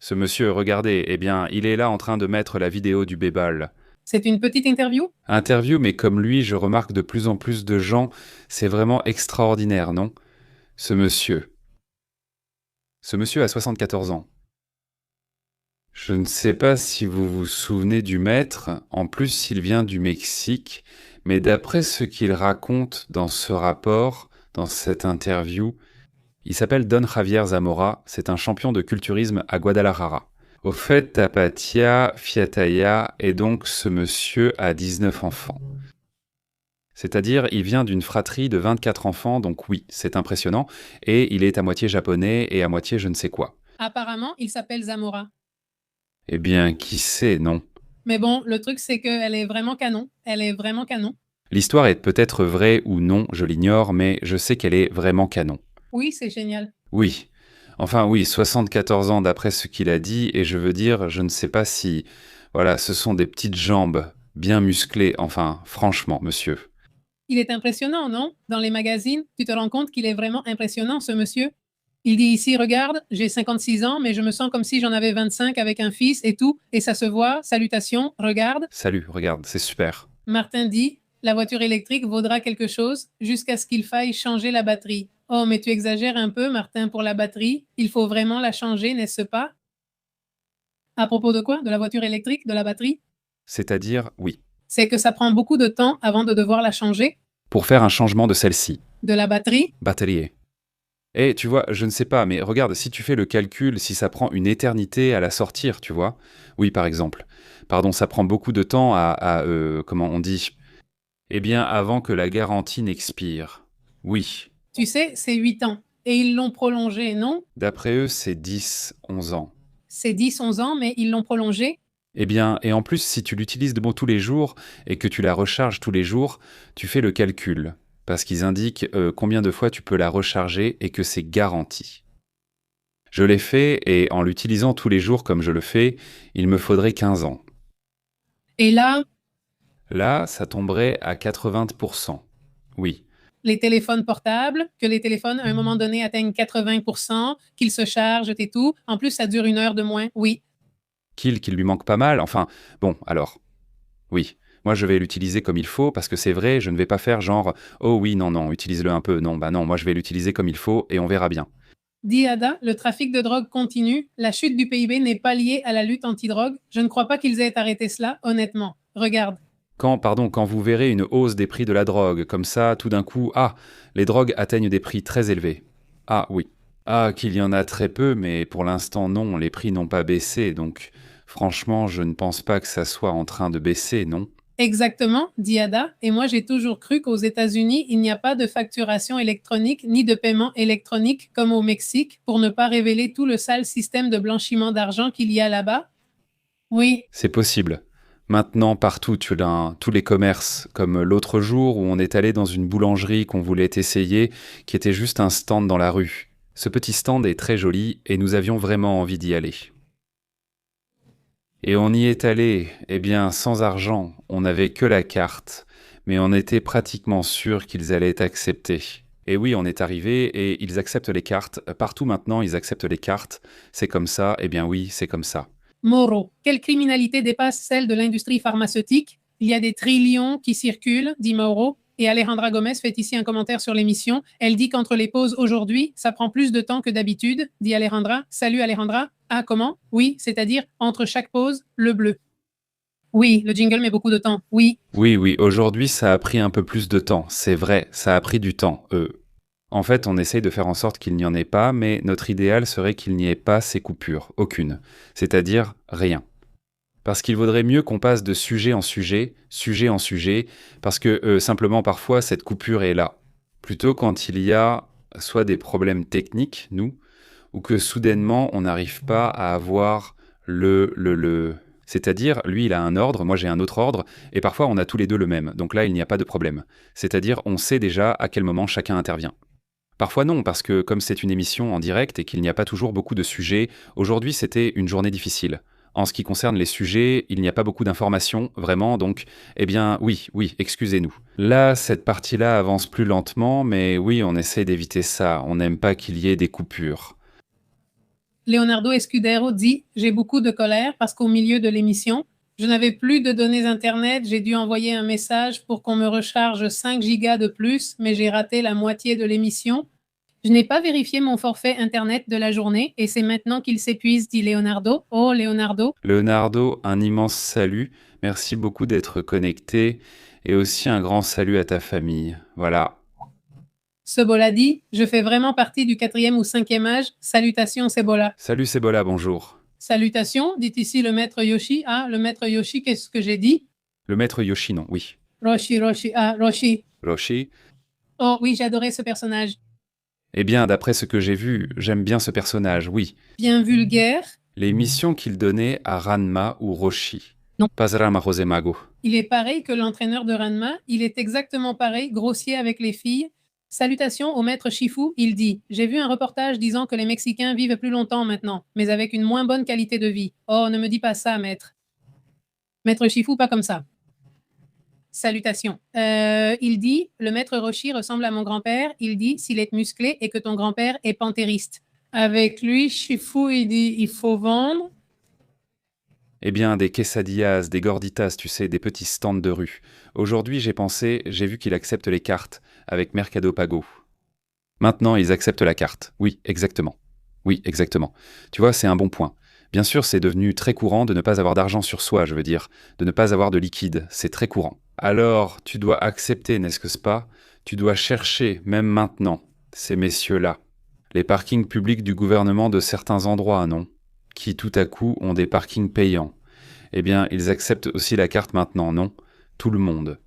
Ce monsieur, regardez, eh bien, il est là en train de mettre la vidéo du bébal. C'est une petite interview? Interview, mais comme lui, je remarque de plus en plus de gens. C'est vraiment extraordinaire, non? Ce monsieur. Ce monsieur a 74 ans. Je ne sais pas si vous vous souvenez du maître, en plus il vient du Mexique, mais d'après ce qu'il raconte dans ce rapport, dans cette interview, il s'appelle Don Javier Zamora, c'est un champion de culturisme à Guadalajara. Au fait, Tapatia Fiataya, et donc ce monsieur a 19 enfants. C'est-à-dire, il vient d'une fratrie de 24 enfants, donc oui, c'est impressionnant, et il est à moitié japonais et à moitié je ne sais quoi. Apparemment, il s'appelle Zamora. Eh bien, qui sait, non? Mais bon, le truc, c'est qu'elle est vraiment canon. Elle est vraiment canon. L'histoire est peut-être vraie ou non, je l'ignore, mais je sais qu'elle est vraiment canon. Oui, c'est génial. Oui. Enfin oui, 74 ans d'après ce qu'il a dit, et je veux dire, je ne sais pas si... Voilà, ce sont des petites jambes bien musclées, enfin, franchement, monsieur. Il est impressionnant, non? Dans les magazines, tu te rends compte qu'il est vraiment impressionnant, ce monsieur. Il dit ici, regarde, j'ai 56 ans, mais je me sens comme si j'en avais 25 avec un fils et tout, et ça se voit, salutations, regarde. Salut, regarde, c'est super. Martin dit, la voiture électrique vaudra quelque chose jusqu'à ce qu'il faille changer la batterie. Oh, mais tu exagères un peu, Martin, pour la batterie. Il faut vraiment la changer, n'est-ce pas? À propos de quoi? De la voiture électrique, de la batterie? C'est-à-dire, oui. C'est que ça prend beaucoup de temps avant de devoir la changer. Pour faire un changement de celle-ci. De la batterie? Batterie. Eh, tu vois, je ne sais pas, mais regarde, si tu fais le calcul, si ça prend une éternité à la sortir, tu vois. Oui, par exemple. Pardon, ça prend beaucoup de temps comment on dit? Eh bien, avant que la garantie n'expire. Oui. Tu sais, c'est 8 ans. Et ils l'ont prolongé, non? D'après eux, c'est 10, 11 ans. C'est 10, 11 ans, mais ils l'ont prolongé? Eh bien, et en plus, si tu l'utilises de bon tous les jours et que tu la recharges tous les jours, tu fais le calcul. Parce qu'ils indiquent combien de fois tu peux la recharger et que c'est garanti. Je l'ai fait et en l'utilisant tous les jours comme je le fais, il me faudrait 15 ans. Et là, Là, ça tomberait à 80%. Oui. les téléphones portables, que les téléphones, à un moment donné, atteignent 80%, qu'ils se chargent et tout. En plus, ça dure 1 heure de moins. Oui. Qu'il lui manque pas mal. Enfin, bon, alors. Oui. Moi, je vais l'utiliser comme il faut, parce que c'est vrai, je ne vais pas faire genre « Oh oui, non, non, utilise-le un peu. » Non, bah non, moi je vais l'utiliser comme il faut, et on verra bien. Dit Ada, le trafic de drogue continue. La chute du PIB n'est pas liée à la lutte anti-drogue. Je ne crois pas qu'ils aient arrêté cela, honnêtement. Regarde. Quand vous verrez une hausse des prix de la drogue, comme ça, tout d'un coup, ah, les drogues atteignent des prix très élevés. Ah oui. Ah, qu'il y en a très peu, mais pour l'instant, non, les prix n'ont pas baissé, donc franchement, je ne pense pas que ça soit en train de baisser, non? Exactement, dit Ada. Et moi, j'ai toujours cru qu'aux États-Unis, il n'y a pas de facturation électronique ni de paiement électronique comme au Mexique pour ne pas révéler tout le sale système de blanchiment d'argent qu'il y a là-bas. Oui, C'est possible. Maintenant, partout, tu l'as, tous les commerces, comme l'autre jour où on est allé dans une boulangerie qu'on voulait essayer, qui était juste un stand dans la rue. Ce petit stand est très joli et nous avions vraiment envie d'y aller. Et on y est allé, eh bien, sans argent, on n'avait que la carte, mais on était pratiquement sûr qu'ils allaient accepter. Et oui, on est arrivé et ils acceptent les cartes. Partout maintenant, ils acceptent les cartes. C'est comme ça, eh bien oui, c'est comme ça. Moro, quelle criminalité dépasse celle de l'industrie pharmaceutique? Il y a des trillions qui circulent, dit Mauro. Et Alejandra Gomez fait ici un commentaire sur l'émission. Elle dit qu'entre les pauses aujourd'hui, ça prend plus de temps que d'habitude, dit Alejandra. Salut Alejandra. Ah, comment? Oui, c'est-à-dire entre chaque pause, le bleu. Oui, le jingle met beaucoup de temps. Oui. Oui, aujourd'hui, ça a pris un peu plus de temps. C'est vrai, ça a pris du temps. En fait, on essaye de faire en sorte qu'il n'y en ait pas, mais notre idéal serait qu'il n'y ait pas ces coupures, aucune. C'est-à-dire rien. Parce qu'il vaudrait mieux qu'on passe de sujet en sujet, parce que simplement parfois cette coupure est là. Plutôt quand il y a soit des problèmes techniques, nous, ou que soudainement on n'arrive pas à avoir C'est-à-dire, lui, il a un ordre, moi j'ai un autre ordre, et parfois on a tous les deux le même. Donc là, il n'y a pas de problème. C'est-à-dire, on sait déjà à quel moment chacun intervient. Parfois non, parce que comme c'est une émission en direct et qu'il n'y a pas toujours beaucoup de sujets, aujourd'hui c'était une journée difficile. En ce qui concerne les sujets, il n'y a pas beaucoup d'informations, vraiment, donc, eh bien, oui, excusez-nous. Là, cette partie-là avance plus lentement, mais oui, on essaie d'éviter ça, on n'aime pas qu'il y ait des coupures. Leonardo Escudero dit « J'ai beaucoup de colère parce qu'au milieu de l'émission, je n'avais plus de données Internet, j'ai dû envoyer un message pour qu'on me recharge 5 gigas de plus, mais j'ai raté la moitié de l'émission. Je n'ai pas vérifié mon forfait Internet de la journée et c'est maintenant qu'il s'épuise, dit Leonardo. Oh, Leonardo. Leonardo, un immense salut, merci beaucoup d'être connecté, et aussi un grand salut à ta famille. Voilà. Sebola dit « Je fais vraiment partie du 4e ou 5e âge. Salutations, Sebola. » Salut Sebola, bonjour. Salutations, dit ici le maître Yoshi. Ah, le maître Yoshi, qu'est-ce que j'ai dit? Le maître Yoshi, non, oui. Roshi, Roshi. Roshi. Oh oui, j'adorais ce personnage. Eh bien, d'après ce que j'ai vu, j'aime bien ce personnage, oui. Bien vulgaire. Les missions qu'il donnait à Ranma ou Roshi. Non. Pas Rama Rosemago. Il est pareil que l'entraîneur de Ranma. Il est exactement pareil, grossier avec les filles. Salutations au maître Shifu, il dit « J'ai vu un reportage disant que les Mexicains vivent plus longtemps maintenant, mais avec une moins bonne qualité de vie. Oh, ne me dis pas ça, maître. Maître Shifu, pas comme ça. » Salutations. Il dit « Le maître Roshi ressemble à mon grand-père. Il dit s'il est musclé et que ton grand-père est panthériste. » Avec lui, Shifu, il dit « Il faut vendre. » Eh bien, des quesadillas, des gorditas, tu sais, des petits stands de rue. Aujourd'hui, j'ai vu qu'il accepte les cartes avec Mercado Pago. Maintenant, ils acceptent la carte. Oui, exactement. Oui, exactement. Tu vois, c'est un bon point. Bien sûr, c'est devenu très courant de ne pas avoir d'argent sur soi, je veux dire, de ne pas avoir de liquide. C'est très courant. Alors, tu dois accepter, n'est-ce pas? Tu dois chercher, même maintenant, ces messieurs-là. Les parkings publics du gouvernement de certains endroits, non? Qui tout à coup ont des parkings payants. Eh bien, ils acceptent aussi la carte maintenant, non? Tout le monde.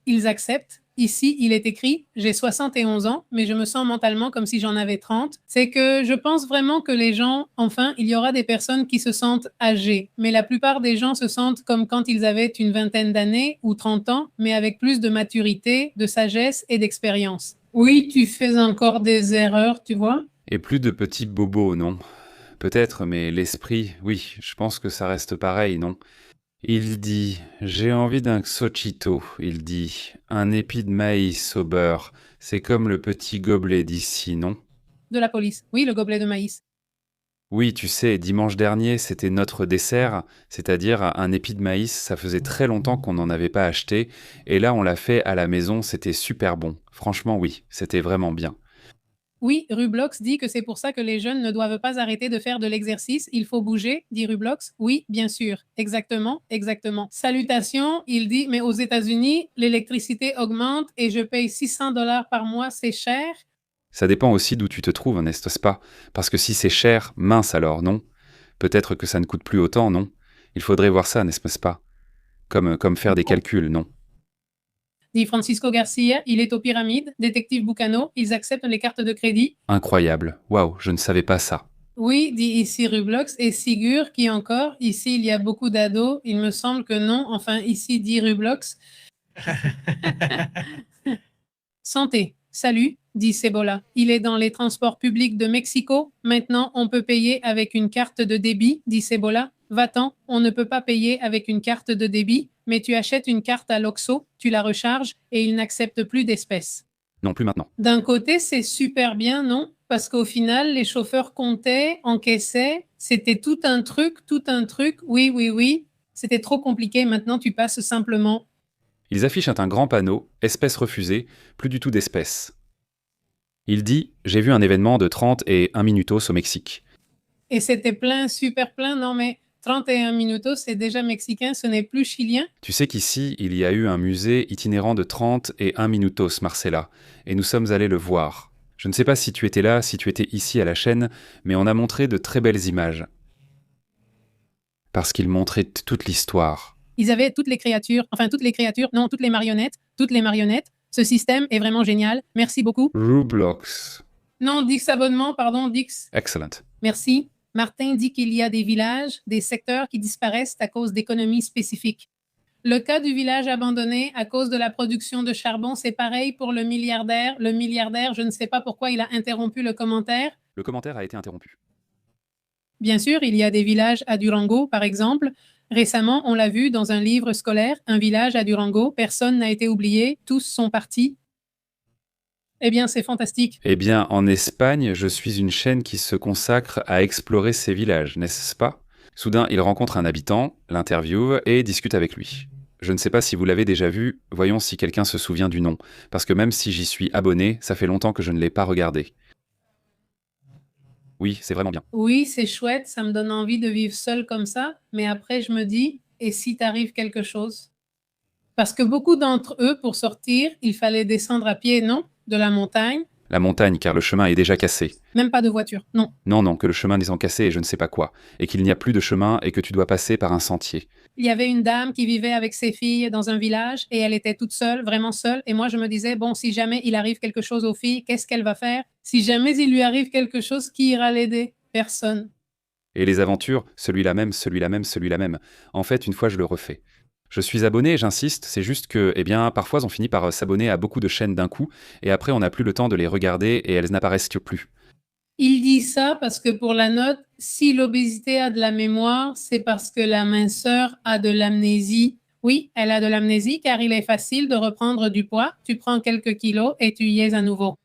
Ils acceptent. Ici, il est écrit « J'ai 71 ans, mais je me sens mentalement comme si j'en avais 30. » C'est que je pense vraiment que les gens, enfin, il y aura des personnes qui se sentent âgées, mais la plupart des gens se sentent comme quand ils avaient une vingtaine d'années ou 30 ans, mais avec plus de maturité, de sagesse et d'expérience. Oui, tu fais encore des erreurs, tu vois? Et plus de petits bobos, non? Peut-être, mais l'esprit, oui, je pense que ça reste pareil, non? Il dit « J'ai envie d'un xochito », il dit « Un épi de maïs au beurre, c'est comme le petit gobelet d'ici, non ?» De la police. Oui, le gobelet de maïs. Oui, tu sais, dimanche dernier, c'était notre dessert, c'est-à-dire un épi de maïs, ça faisait très longtemps qu'on n'en avait pas acheté, et là on l'a fait à la maison, c'était super bon. Franchement oui, c'était vraiment bien. Oui, Rublox dit que c'est pour ça que les jeunes ne doivent pas arrêter de faire de l'exercice. Il faut bouger, dit Rublox. Oui, bien sûr. Exactement, exactement. Salutations, il dit, mais aux États-Unis, l'électricité augmente et je paye $600 par mois, c'est cher. Ça dépend aussi d'où tu te trouves, n'est-ce pas? Parce que si c'est cher, mince alors, non? Peut-être que ça ne coûte plus autant, non? Il faudrait voir ça, n'est-ce pas? Comme faire des calculs, non? Dit Francisco Garcia, il est aux pyramides, détective Bucano, ils acceptent les cartes de crédit. Incroyable. Waouh, je ne savais pas ça. Oui, dit ici Rublox, et Sigur, qui encore? Ici, il y a beaucoup d'ados, il me semble que non, enfin, ici, dit Rublox. Santé. Salut, dit Cebola. Il est dans les transports publics de Mexico. Maintenant, on peut payer avec une carte de débit, dit Cebola. Va-t'en, on ne peut pas payer avec une carte de débit, mais tu achètes une carte à l'Oxxo, tu la recharges et ils n'acceptent plus d'espèces. Non, plus maintenant. D'un côté, c'est super bien, non? Parce qu'au final, les chauffeurs comptaient, encaissaient, c'était tout un truc, oui. C'était trop compliqué, maintenant tu passes simplement. Ils affichent un grand panneau, espèces refusées, plus du tout d'espèces. Il dit « J'ai vu un événement de 30 et 1 minutos au Mexique. » Et c'était plein, super plein, non mais 31 minutos, c'est déjà mexicain, ce n'est plus chilien. Tu sais qu'ici, il y a eu un musée itinérant de 30 et 1 minutos, Marcella, et nous sommes allés le voir. Je ne sais pas si tu étais là, si tu étais ici à la chaîne, mais on a montré de très belles images. Parce qu'il montrait toute l'histoire. Ils avaient toutes les marionnettes. Ce système est vraiment génial. Merci beaucoup. Roblox. Non, Dix abonnement, pardon, Dix. Excellent. Merci. Martin dit qu'il y a des villages, des secteurs qui disparaissent à cause d'économies spécifiques. Le cas du village abandonné à cause de la production de charbon, c'est pareil pour le milliardaire. Le milliardaire, je ne sais pas pourquoi il a interrompu le commentaire. Le commentaire a été interrompu. Bien sûr, il y a des villages à Durango, par exemple. Récemment, on l'a vu dans un livre scolaire, un village à Durango, personne n'a été oublié, tous sont partis. Eh bien, c'est fantastique. Eh bien, en Espagne, je suis une chaîne qui se consacre à explorer ces villages, n'est-ce pas? Soudain, il rencontre un habitant, l'interviewe et discute avec lui. Je ne sais pas si vous l'avez déjà vu, voyons si quelqu'un se souvient du nom, parce que même si j'y suis abonné, ça fait longtemps que je ne l'ai pas regardé. Oui, c'est vraiment bien. Oui, c'est chouette, ça me donne envie de vivre seul comme ça, mais après je me dis, et si t'arrive quelque chose? Parce que beaucoup d'entre eux, pour sortir, il fallait descendre à pied, non? De la montagne. La montagne, car le chemin est déjà cassé. Même pas de voiture, non. Non, que le chemin est cassé et je ne sais pas quoi, et qu'il n'y a plus de chemin et que tu dois passer par un sentier. Il y avait une dame qui vivait avec ses filles dans un village et elle était toute seule, vraiment seule. Et moi, je me disais, bon, si jamais il arrive quelque chose aux filles, qu'est-ce qu'elle va faire? Si jamais il lui arrive quelque chose, qui ira l'aider? Personne. Et les aventures, celui-là même. En fait, une fois, je le refais. Je suis abonné, j'insiste, c'est juste que, eh bien, parfois on finit par s'abonner à beaucoup de chaînes d'un coup, et après on n'a plus le temps de les regarder et elles n'apparaissent plus. Il dit ça parce que pour la note, si l'obésité a de la mémoire, c'est parce que la minceur a de l'amnésie. Oui, elle a de l'amnésie car il est facile de reprendre du poids. Tu prends quelques kilos et tu y es à nouveau.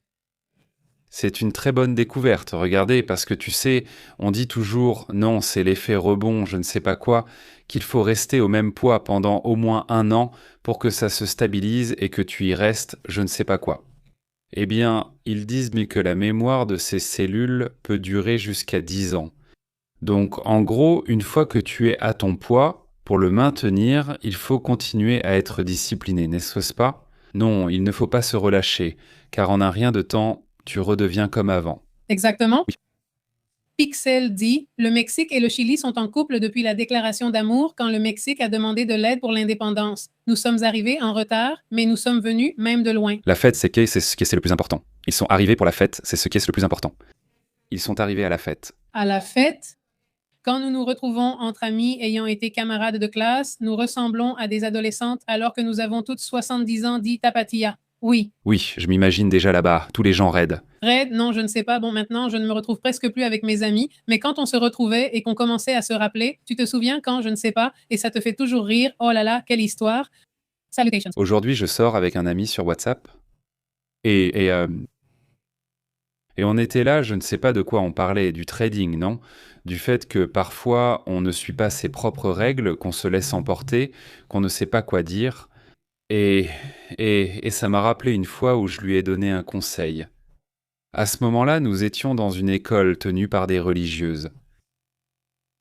C'est une très bonne découverte, regardez, parce que tu sais, on dit toujours, non, c'est l'effet rebond, je ne sais pas quoi, qu'il faut rester au même poids pendant au moins 1 an pour que ça se stabilise et que tu y restes, je ne sais pas quoi. Eh bien, ils disent que la mémoire de ces cellules peut durer jusqu'à 10 ans. Donc, en gros, une fois que tu es à ton poids, pour le maintenir, il faut continuer à être discipliné, n'est-ce pas? Non, il ne faut pas se relâcher, car en un rien de temps, tu redeviens comme avant. Exactement. Oui. Pixel dit, le Mexique et le Chili sont en couple depuis la déclaration d'amour quand le Mexique a demandé de l'aide pour l'indépendance. Nous sommes arrivés en retard, mais nous sommes venus même de loin. La fête, c'est ce qui est le plus important. Ils sont arrivés pour la fête, c'est ce qui est le plus important. Ils sont arrivés à la fête. À la fête, quand nous nous retrouvons entre amis ayant été camarades de classe, nous ressemblons à des adolescentes alors que nous avons toutes 70 ans, dit Tapatia. Oui. Oui, je m'imagine déjà là-bas, tous les gens raides. Raide, non, je ne sais pas. Bon, maintenant, je ne me retrouve presque plus avec mes amis. Mais quand on se retrouvait et qu'on commençait à se rappeler, tu te souviens quand, je ne sais pas, et ça te fait toujours rire. Oh là là, quelle histoire. Salutations. Aujourd'hui, je sors avec un ami sur WhatsApp. Et on était là, je ne sais pas de quoi on parlait, du trading, non? Du fait que parfois, on ne suit pas ses propres règles, qu'on se laisse emporter, qu'on ne sait pas quoi dire. Et ça m'a rappelé une fois où je lui ai donné un conseil. À ce moment-là, nous étions dans une école tenue par des religieuses.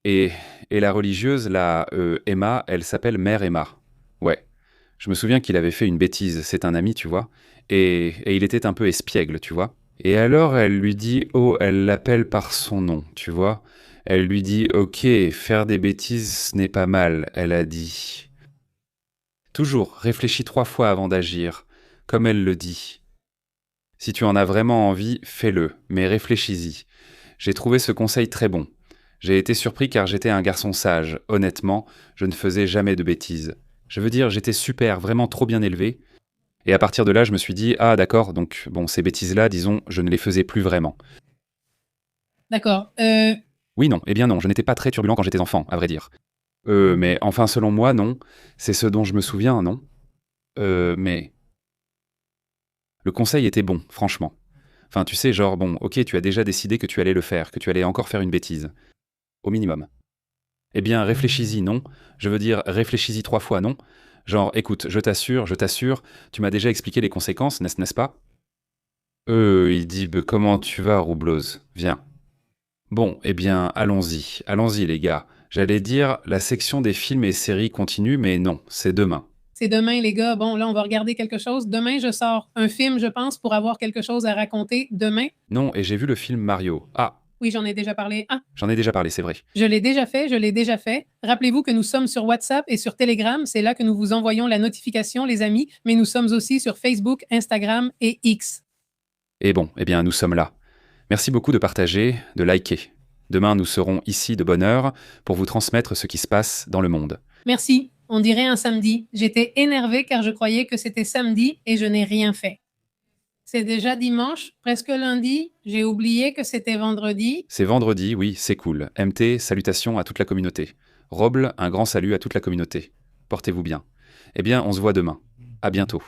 Et la religieuse, Emma, elle s'appelle Mère Emma. Ouais. Je me souviens qu'il avait fait une bêtise, c'est un ami, tu vois. Et il était un peu espiègle, tu vois. Et alors, elle lui dit, elle l'appelle par son nom, tu vois. Elle lui dit, ok, faire des bêtises, ce n'est pas mal, elle a dit. Toujours, réfléchis 3 fois avant d'agir, comme elle le dit. Si tu en as vraiment envie, fais-le, mais réfléchis-y. J'ai trouvé ce conseil très bon. J'ai été surpris car j'étais un garçon sage. Honnêtement, je ne faisais jamais de bêtises. Je veux dire, j'étais super, vraiment trop bien élevé. Et à partir de là, je me suis dit, ah d'accord, donc bon, ces bêtises-là, disons, je ne les faisais plus vraiment. D'accord. Oui, non, eh bien non, je n'étais pas très turbulent quand j'étais enfant, à vrai dire. Mais enfin, selon moi, non. C'est ce dont je me souviens, non? Mais... Le conseil était bon, franchement. Enfin, tu sais, genre, bon, ok, tu as déjà décidé que tu allais le faire, que tu allais encore faire une bêtise. Au minimum. Eh bien, réfléchis-y, non? Je veux dire, réfléchis-y 3 fois, non? Genre, écoute, je t'assure, tu m'as déjà expliqué les conséquences, n'est-ce pas? Il dit, comment tu vas, Roublose? Viens. Bon, eh bien, allons-y, les gars. J'allais dire, la section des films et séries continue, mais non, c'est demain. C'est demain, les gars. Bon, là, on va regarder quelque chose. Demain, je sors un film, je pense, pour avoir quelque chose à raconter. Demain. Non, et j'ai vu le film Mario. Ah. Oui, j'en ai déjà parlé. Ah. J'en ai déjà parlé, c'est vrai. Je l'ai déjà fait. Rappelez-vous que nous sommes sur WhatsApp et sur Telegram. C'est là que nous vous envoyons la notification, les amis. Mais nous sommes aussi sur Facebook, Instagram et X. Et bon, eh bien, nous sommes là. Merci beaucoup de partager, de liker. Demain, nous serons ici de bonne heure pour vous transmettre ce qui se passe dans le monde. Merci. On dirait un samedi. J'étais énervée car je croyais que c'était samedi et je n'ai rien fait. C'est déjà dimanche, presque lundi. J'ai oublié que c'était vendredi. C'est vendredi, oui, c'est cool. MT, salutations à toute la communauté. Roble, un grand salut à toute la communauté. Portez-vous bien. Eh bien, on se voit demain. À bientôt.